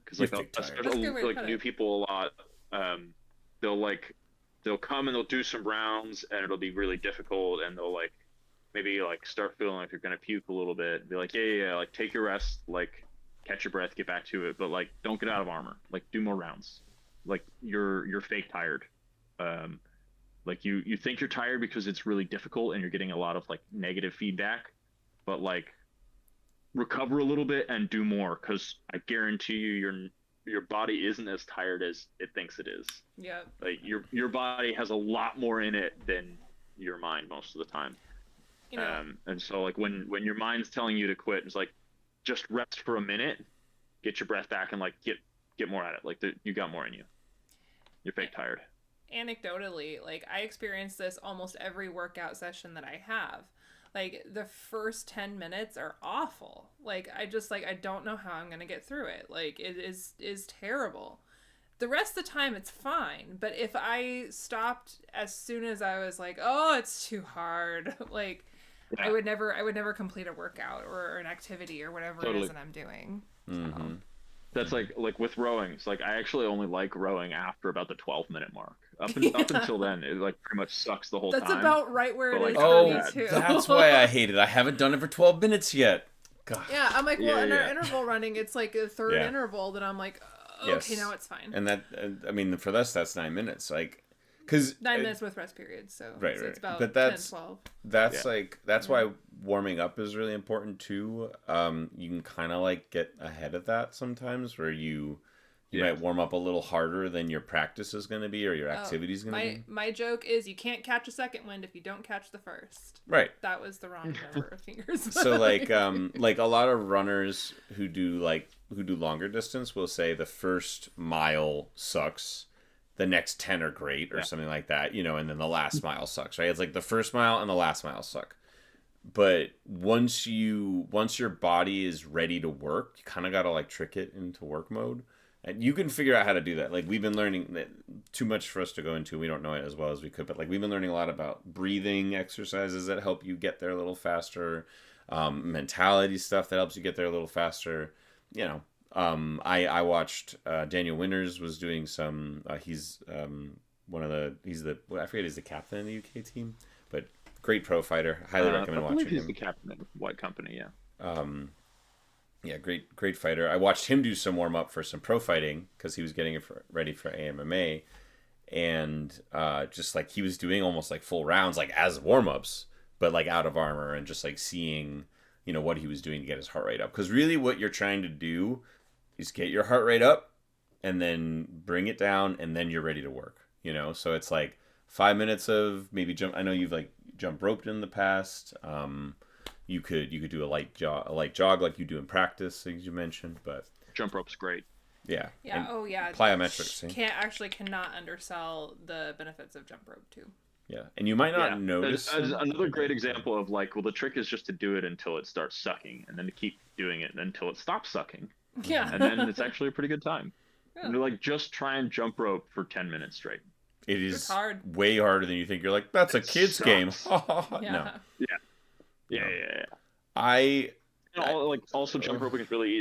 Because like especially like new people a lot, they'll come and they'll do some rounds and it'll be really difficult and they'll like maybe like start feeling like they're gonna puke a little bit and be like yeah like take your rest, like catch your breath, get back to it, but like don't get out of armor, like do more rounds. Like you're fake tired. Like you think you're tired because it's really difficult and you're getting a lot of like negative feedback, but like recover a little bit and do more, because I guarantee you your body isn't as tired as it thinks it is. Yeah. Like your body has a lot more in it than your mind most of the time. And so like when your mind's telling you to quit, it's like just rest for a minute, get your breath back, and like get more at it. Like you got more in you. You're fake tired. Anecdotally, like I experience this almost every workout session that I have. Like the first 10 minutes are awful. Like I don't know how I'm going to get through it. Like it is terrible. The rest of the time it's fine, but if I stopped as soon as I was like, "Oh, it's too hard." Like I would never complete a workout or an activity or whatever it is that I'm doing. Mm-hmm. So. That's like with rowing. It's like I actually only like rowing after about the 12-minute mark. Up until then, it like pretty much sucks the whole time. That's about right where it is for me too. That's why I hate it. I haven't done it for 12 minutes yet. God. Yeah, I'm like, well, in our interval running, it's like a third interval that I'm like, okay, now it's fine. And that, I mean, for us, that's 9 minutes. Like, because 9 minutes with rest periods, so right. It's about but 10, 12. That's why warming up is really important too. You can kind of like get ahead of that sometimes, where you might warm up a little harder than your practice is going to be or your activity is going to be. My joke is you can't catch a second wind if you don't catch the first. Right. That was the wrong number of fingers. So like a lot of runners who do longer distance will say the first mile sucks, the next 10 are great or something like that, and then the last mile sucks, right? It's like the first mile and the last mile suck. But once your body is ready to work, you kind of got to like trick it into work mode. And you can figure out how to do that. Like we've been learning that, too much for us to go into. We don't know it as well as we could, but like we've been learning a lot about breathing exercises that help you get there a little faster, mentality stuff that helps you get there a little faster. I watched Daniel Winters was doing some. He's I forget, he's the captain of the UK team, but great pro fighter. Highly recommend watching him. He's the captain of White Company, yeah. Yeah, great fighter. I watched him do some warm up for some pro fighting because he was getting it ready for AMMA, and just like he was doing almost like full rounds, like as warm ups, but like out of armor, and just like seeing what he was doing to get his heart rate up. Because really, what you're trying to do is get your heart rate up, and then bring it down, and then you're ready to work. So it's like 5 minutes of maybe jump. I know you've like jump roped in the past. You could do a light jog like you do in practice, as you mentioned, but jump rope's great. Yeah. Yeah. Plyometrics. Cannot undersell the benefits of jump rope too. Yeah, and you might not notice. As another great example of like, well, the trick is just to do it until it starts sucking, and then to keep doing it until it stops sucking. Yeah. And then it's actually a pretty good time. Yeah. And like, just try and jump rope for 10 minutes straight. It's hard. Way harder than you think. You're like, that's a kid's game. Yeah. No. Yeah. I And also jump roping is really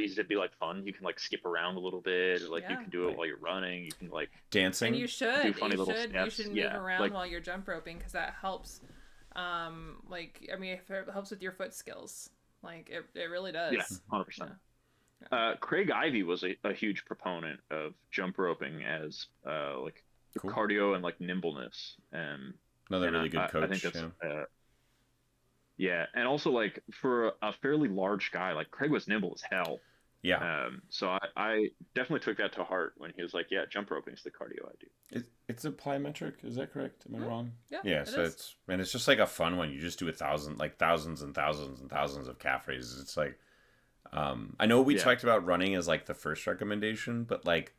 easy to be like fun. You can like skip around a little bit, or, like you can do it while you're running. You can like dancing. And you should. do funny little You steps. should move Yeah, around like- while you're jump roping because that helps. Like I mean, it helps with your foot skills. Like it really does. Yeah, 100%. Craig Ivey was a huge proponent of jump roping as like Cool. cardio and like nimbleness. Another and really good coach. I think that's yeah, and also like for a fairly large guy, like Craig was nimble as hell. Yeah. So I definitely took that to heart when he was like, "Yeah, jump roping is the cardio I do." It's a plyometric. Is that correct? Am I wrong? Yeah. Yeah. So it's just like a fun one. You just do thousands and thousands and thousands of calf raises. It's like, I know we talked about running as like the first recommendation, but like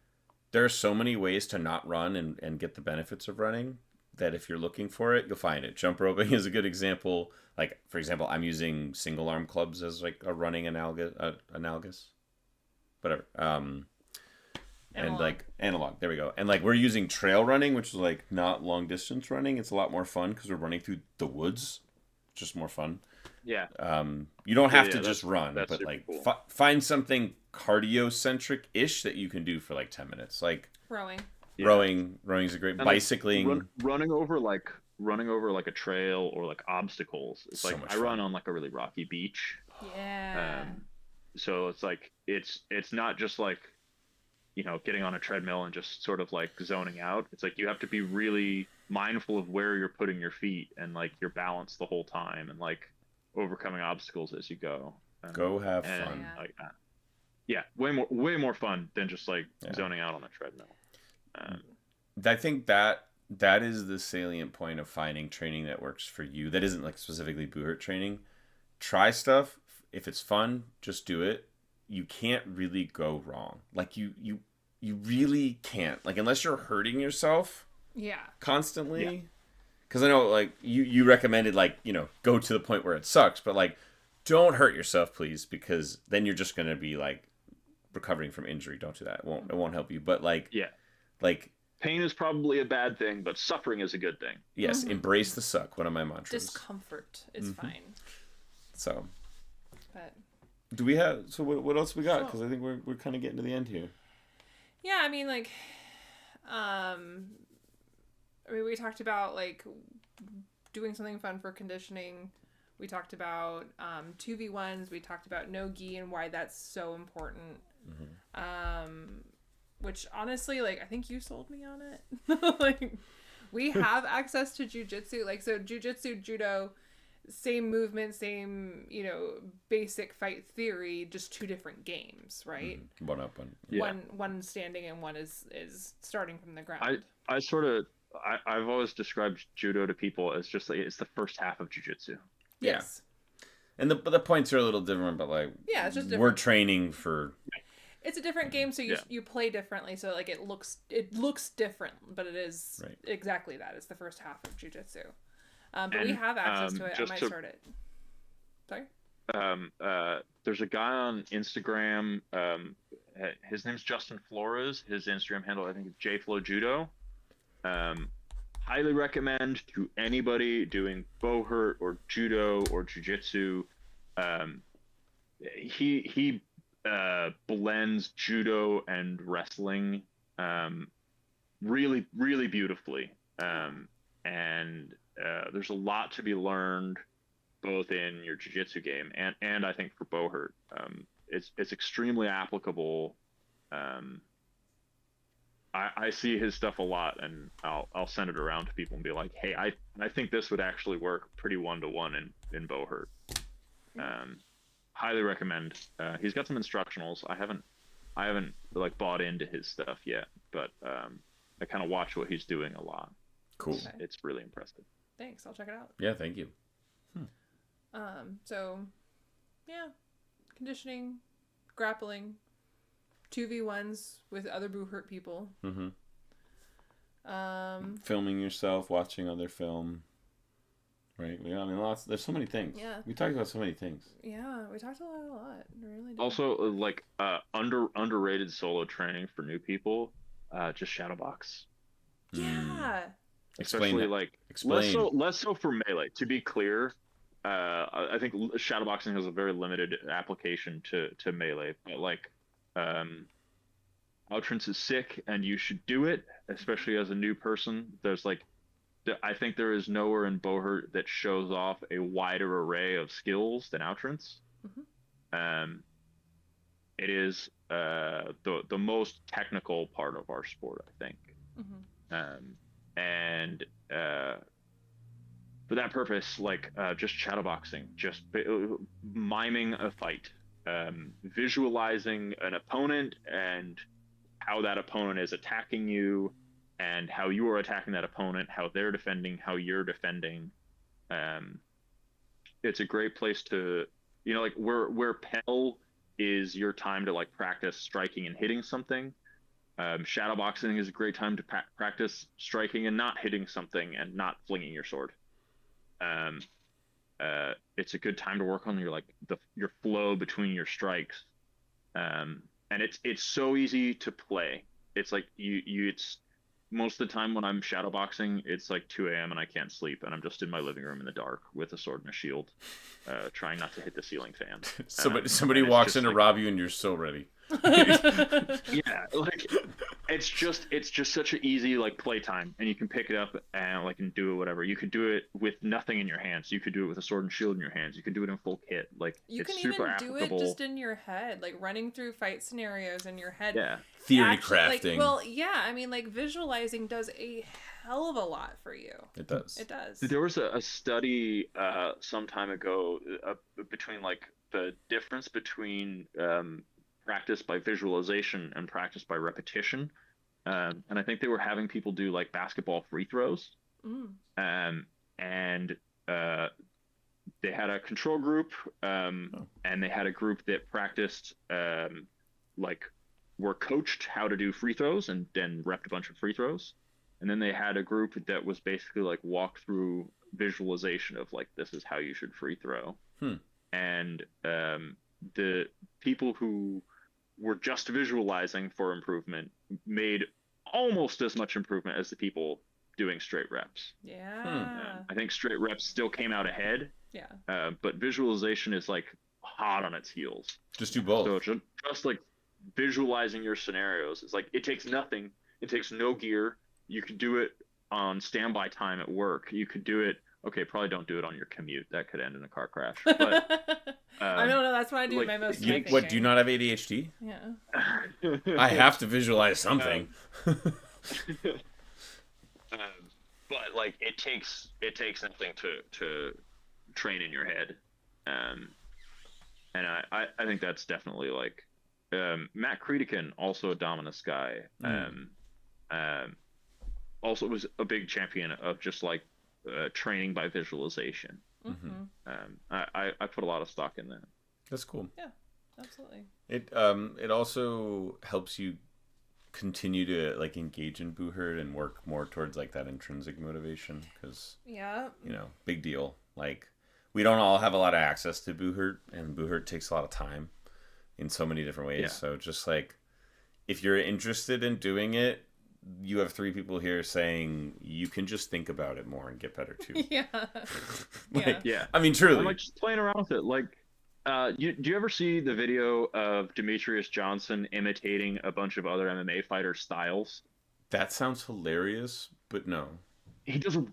there are so many ways to not run and get the benefits of running that if you're looking for it, you'll find it. Jump roping is a good example. Like, for example, I'm using single arm clubs as like a running analogous. Whatever. And like analog. There we go. And like we're using trail running, which is like not long distance running. It's a lot more fun because we're running through the woods. Just more fun. Yeah. You don't have to just run, but super like cool. find something cardio centric ish that you can do for like 10 minutes. Like Rowing. Yeah. rowing is a great. And, bicycling. Running over like a trail or like obstacles. It's So like much I run fun. on like a really rocky beach. Yeah. So it's like it's not just like, you know, getting on a treadmill and just sort of like zoning out. It's like you have to be really mindful of where you're putting your feet and like your balance the whole time and like overcoming obstacles as you go. Go have and, fun. Like, yeah, way more fun than just like zoning out on a treadmill. I think that is the salient point of finding training that works for you. That isn't like specifically Buhurt training. Try stuff. If it's fun, just do it. You can't really go wrong. Like you really can't. Like unless you're hurting yourself constantly. Because I know like you recommended like, you know, go to the point where it sucks, but like don't hurt yourself, please, because then you're just gonna be like recovering from injury. Don't do that. It won't help you. But like pain is probably a bad thing, but suffering is a good thing. Yes, embrace the suck. One of my mantras. Discomfort is fine. So, but do we have? So what else we got? Because I think we're kind of getting to the end here. Yeah, I mean, like, I mean, we talked about like doing something fun for conditioning. We talked about 2v1s. We talked about no gi and why that's so important. Which honestly, like, I think you sold me on it. Like, we have access to jiu-jitsu. Like, so jiu-jitsu, judo, same movement, same, you know, basic fight theory, just two different games, right? One up, one. Yeah. One standing and one is starting from the ground. I've always described judo to people as just like it's the first half of jiu-jitsu. Yes. And the points are a little different, but like Yeah, it's just different. we're training for. It's a different game, so you play differently. So like it looks different, but it is exactly that. It's the first half of jiu-jitsu. But we have access to it. I might start it. Sorry. There's a guy on Instagram. His name's Justin Flores. His Instagram handle, I think, is JFlowJudo. Highly recommend to anybody doing Buhurt or judo or jiu-jitsu. He blends judo and wrestling really, really beautifully. And there's a lot to be learned both in your jiu-jitsu game and I think for Buhurt. It's extremely applicable. I see his stuff a lot, and I'll send it around to people and be like, hey, I think this would actually work pretty one-to-one in Buhurt. Highly recommend. He's got some instructionals. I haven't like bought into his stuff yet, but I kind of watch what he's doing a lot. Cool. It's really impressive. Thanks. I'll check it out. Yeah, thank you. So, yeah, conditioning, grappling, 2v1s with other Buhurt people. Filming yourself, watching other film. Right. Yeah, I mean, there's so many things. Yeah. We talked about so many things. Yeah, we talked a lot. We really did. Also, like underrated solo training for new people, just shadow box. Yeah. Especially like less so for melee. To be clear, I think shadowboxing has a very limited application to melee, but like outrance is sick, and you should do it, especially as a new person. There's like, I think there is nowhere in Buhurt that shows off a wider array of skills than outrance. It is the most technical part of our sport, I think. And for that purpose, like just shadowboxing, just miming a fight, visualizing an opponent and how that opponent is attacking you, and how you are attacking that opponent, how they're defending, how you're defending. It's a great place to, you know, like where Pell is your time to like practice striking and hitting something. Shadowboxing is a great time to practice striking and not hitting something and not flinging your sword. It's a good time to work on your like your flow between your strikes. And it's so easy to play. It's like it's most of the time when I'm shadowboxing, it's like 2 a.m. and I can't sleep, and I'm just in my living room in the dark with a sword and a shield, trying not to hit the ceiling fan. Somebody walks in to rob you, and you're so ready. Yeah, like it's just such an easy like playtime, and you can pick it up and like and do it whatever. You could do it with nothing in your hands. You could do it with a sword and shield in your hands. You could do it in full kit. Like you it's can super even do applicable. it just in your head, like running through fight scenarios in your head. Yeah, theory Actually, crafting. Like, well, yeah, I mean, like visualizing does a hell of a lot for you. It does. It does. there was a study some time ago between like the difference between practice by visualization and practice by repetition, and I think they were having people do like basketball free throws, and they had a control group, and they had a group that practiced like were coached how to do free throws and then repped a bunch of free throws, and then they had a group that was basically like walk through visualization of like this is how you should free throw. And the people who were just visualizing for improvement made almost as much improvement as the people doing straight reps. Yeah. I think straight reps still came out ahead. Yeah. But visualization is like hot on its heels. Just do both. So just like visualizing your scenarios, it's like it takes nothing. It takes no gear. You could do it on standby time at work. You could do it. Okay, probably don't do it on your commute. That could end in a car crash. But I don't know. That's what I do like, my most. What, do you not have ADHD? Yeah. I have to visualize something. But like it takes something to train in your head, and I think that's definitely like Matt Creedican, also a Dominus guy, also was a big champion of just like training by visualization. I put a lot of stock in that. That's cool. Yeah, absolutely. It also helps you continue to like engage in Buhurt and work more towards like that intrinsic motivation, because big deal. Like we don't all have a lot of access to Buhurt, and Buhurt takes a lot of time in so many different ways. So just like if you're interested in doing it, you have 3 people here saying you can just think about it more and get better too. Yeah. I mean, truly. I'm like just playing around with it. Like, do you ever see the video of Demetrius Johnson imitating a bunch of other MMA fighter styles? That sounds hilarious, but no. He does a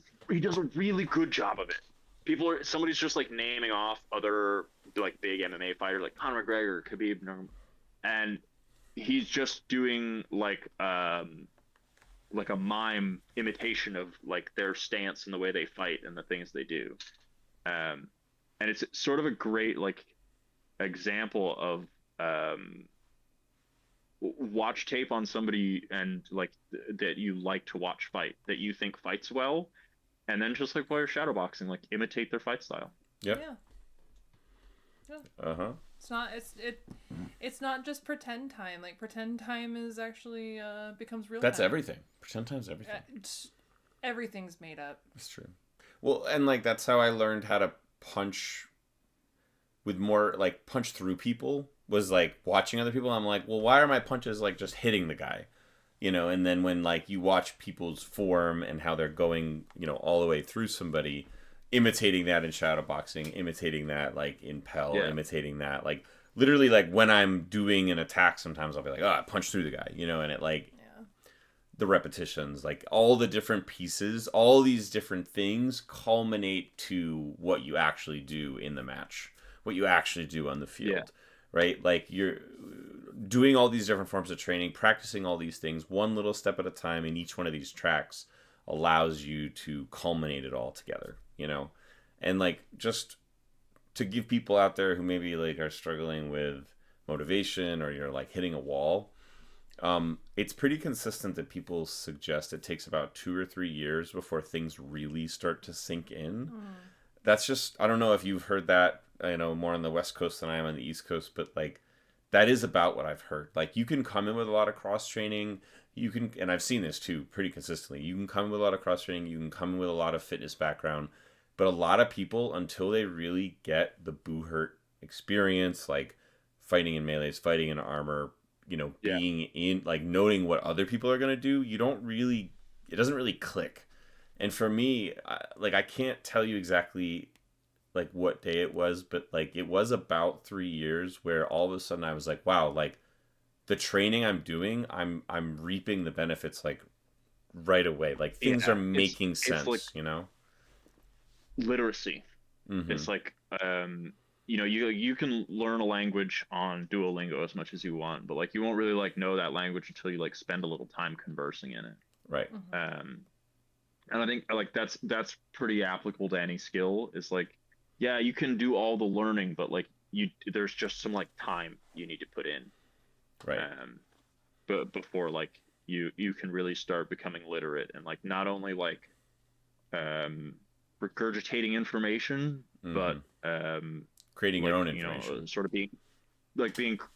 really good job of it. Somebody's just like naming off other like big MMA fighters like Conor McGregor, Khabib, and he's just doing like a mime imitation of like their stance and the way they fight and the things they do. And it's sort of a great like example of watch tape on somebody and like that you like to watch fight, that you think fights well, and then just like while you're shadowboxing, like imitate their fight style. Yep. Yeah. It's not just pretend time. Like pretend time is actually becomes real. That's time. everything. Pretend time's everything. Everything's made up. That's true. Well, and like that's how I learned how to punch with more like punch through people, was like watching other people. I'm like, well, why are my punches like just hitting the guy? And then when like you watch people's form and how they're going, all the way through somebody, imitating that in shadow boxing, imitating that like in Pell, Yeah. imitating that like literally like when I'm doing an attack, sometimes I'll be like, oh, I punch through the guy, you know, and it like the repetitions, like all the different pieces, all these different things culminate to what you actually do in the match, what you actually do on the field, right? Like you're doing all these different forms of training, practicing all these things, one little step at a time in each one of these tracks allows you to culminate it all together, you know? And like just to give people out there who maybe like are struggling with motivation or you're like hitting a wall, it's pretty consistent that people suggest it takes about 2 or 3 years before things really start to sink in. That's just, I don't know if you've heard that, you know, more on the West Coast than I am on the East Coast, but like that is about what I've heard. Like you can come in with a lot of cross training, you can, and I've seen this too pretty consistently. You can come in with a lot of cross training, you can come in with a lot of fitness background, but a lot of people, until they really get the Buhurt experience, like fighting in melees, fighting in armor, you know, being in, like, noting what other people are going to do, you don't really, it doesn't really click. And for me, I can't tell you exactly, like, what day it was, but, like, it was about 3 years where all of a sudden I was like, wow, like, the training I'm doing, I'm reaping the benefits, like, right away. Like, things are making sense, like, you know? Literacy. It's like, you know, you can learn a language on Duolingo as much as you want, but like you won't really like know that language until you like spend a little time conversing in it. Right. And I think like that's pretty applicable to any skill. Is like, yeah, you can do all the learning, but like there's just some like time you need to put in. Right. But before like you can really start becoming literate and like not only like regurgitating information, but creating like, your own information, you know, sort of being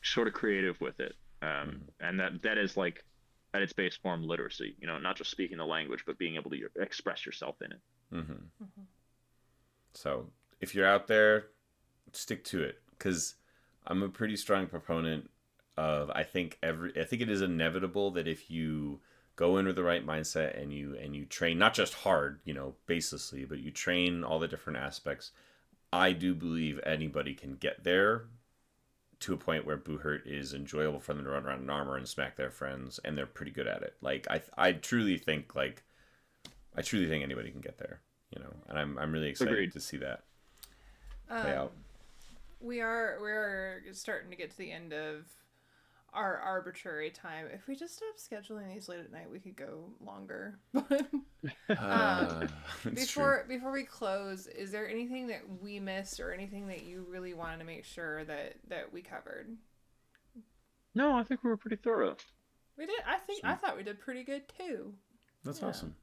sort of creative with it. And that is like at its base form literacy, you know, not just speaking the language, but being able to express yourself in it. So if you're out there, stick to it, because I'm a pretty strong proponent of, I think it is inevitable that if you go in with the right mindset and you train not just hard, you know, baselessly, but you train all the different aspects, I do believe anybody can get there to a point where Buhurt is enjoyable for them to run around in armor and smack their friends, and they're pretty good at it. Like I truly think anybody can get there, you know, and I'm really excited to see that play out. We're starting to get to the end of our arbitrary time. If we just stop scheduling these late at night, we could go longer. Before we close, is there anything that we missed or anything that you really wanted to make sure that we covered? No, I think we were pretty thorough. We did. I thought we did pretty good too. That's awesome.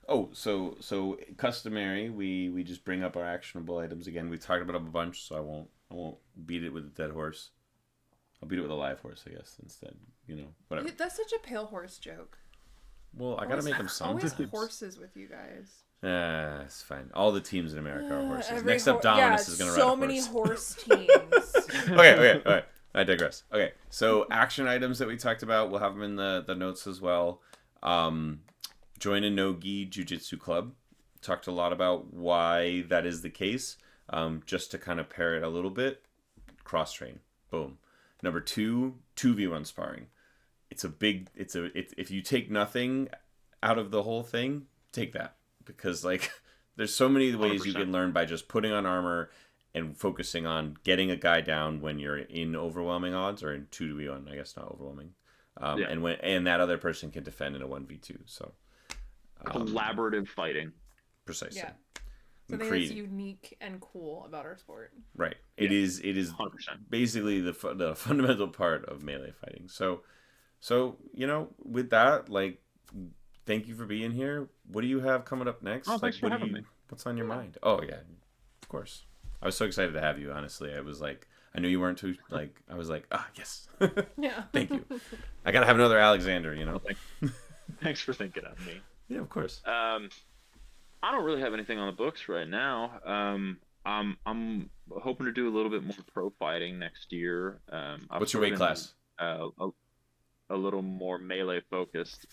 Oh, so customary, we just bring up our actionable items again. We've talked about them a bunch, so I won't beat it with a dead horse. I'll beat it with a live horse, I guess, instead. You know, whatever. That's such a pale horse joke. Well, I gotta make them sometimes. Always horses with you guys. It's fine. All the teams in America are horses. Next up, Dominus is gonna ride a horse. So many horse teams. Okay. All right. I digress. Okay, so action items that we talked about, we'll have them in the notes as well. Join a no-gi jiu-jitsu club. Talked a lot about why that is the case. Just to kind of pair it a little bit, cross-train. Boom. Number 2, 2v1 sparring. If you take nothing out of the whole thing, take that. Because, like, there's so many ways 100%. You can learn by just putting on armor and focusing on getting a guy down when you're in overwhelming odds, or in 2v1, I guess not overwhelming. And that other person can defend in a 1v2. So collaborative fighting. Precisely. Yeah. Something that's unique and cool about our sport. Right. It is 100%. Basically the fundamental part of melee fighting. So you know, with that, like, thank you for being here. What do you have coming up next? Oh, thanks for having me. What's on your mind? Oh yeah, of course. I was so excited to have you. Honestly, I was like, I knew you weren't too. Like, I was like, yes. Yeah. Thank you. I gotta have another Alexander. You know. Thanks for thinking of me. Yeah, of course. I don't really have anything on the books right now. I'm hoping to do a little bit more pro fighting next year. What's your weight class? A little more melee focused.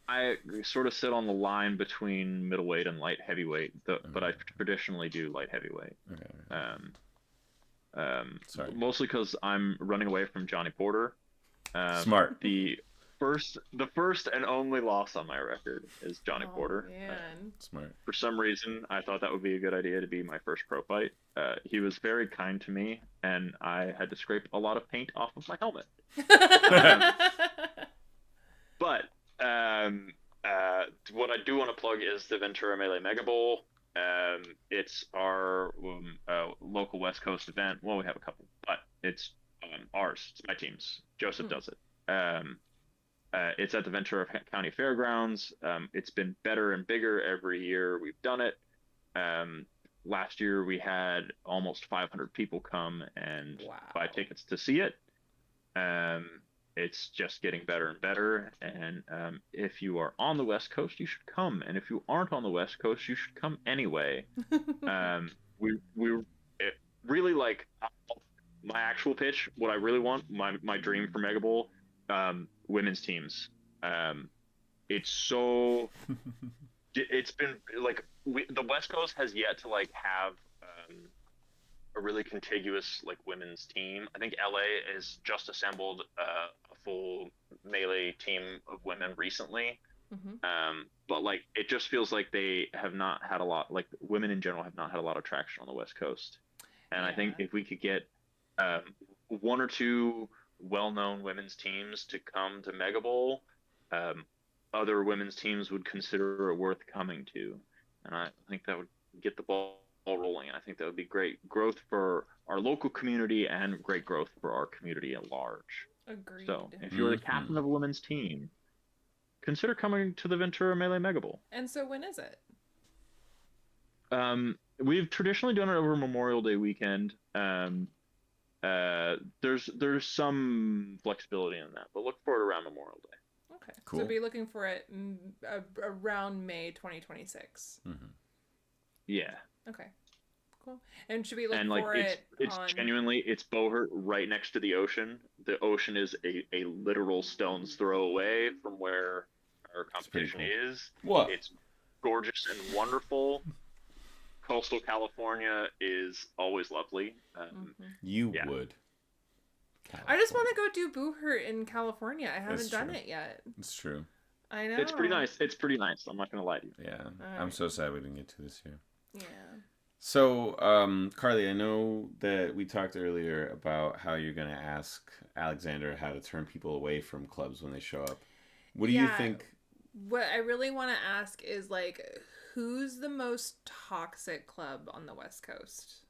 I sort of sit on the line between middleweight and light heavyweight, but I traditionally do light heavyweight. Okay. Sorry. Mostly because I'm running away from Johnny Porter. Smart. The first and only loss on my record is Johnny Porter. Man. Smart. For some reason, I thought that would be a good idea to be my first pro fight. He was very kind to me, and I had to scrape a lot of paint off of my helmet. But what I do want to plug is the Ventura Melee Mega Bowl. It's our local West Coast event. Well, we have a couple, but it's ours. It's my team's. Joseph does it. It's at the Ventura County Fairgrounds. It's been better and bigger every year we've done it. Last year we had almost 500 people come and buy tickets to see it. It's just getting better and better. And if you are on the West Coast, you should come. And if you aren't on the West Coast, you should come anyway. We really like my actual pitch. What I really want, my dream for Mega Bowl, women's teams. It's been like the West Coast has yet to like have a really contiguous like women's team. I think LA has just assembled a full melee team of women recently. But like it just feels like they have not had a lot, like women in general have not had a lot of traction on the West Coast. And I think if we could get one or two well-known women's teams to come to Mega Bowl, other women's teams would consider it worth coming to. And I think that would get the ball rolling. I think that would be great growth for our local community and great growth for our community at large. Agreed. So if you're the captain of a women's team, consider coming to the Ventura Melee Mega Bowl. And so when is it? We've traditionally done it over Memorial Day weekend. There's some flexibility in that, but look for it around Memorial Day. Okay. Cool. So be looking for it around May 2026. Yeah. Okay. Cool. And should we look And like for it's on... genuinely, it's Buhurt right next to the ocean. The ocean is a literal stone's throw away from where our competition is. What? It's gorgeous and wonderful. Coastal California is always lovely. You would. I just want to go do Buhurt in California. I haven't done true. it yet. It's true. I know. It's pretty nice. It's pretty nice. I'm not gonna lie to you. Yeah. Alright. I'm so sad we didn't get to this year. Yeah. So, Carly, I know that we talked earlier about how you're going to ask Alexander how to turn people away from clubs when they show up. What do you think? What I really want to ask is, like, who's the most toxic club on the West Coast?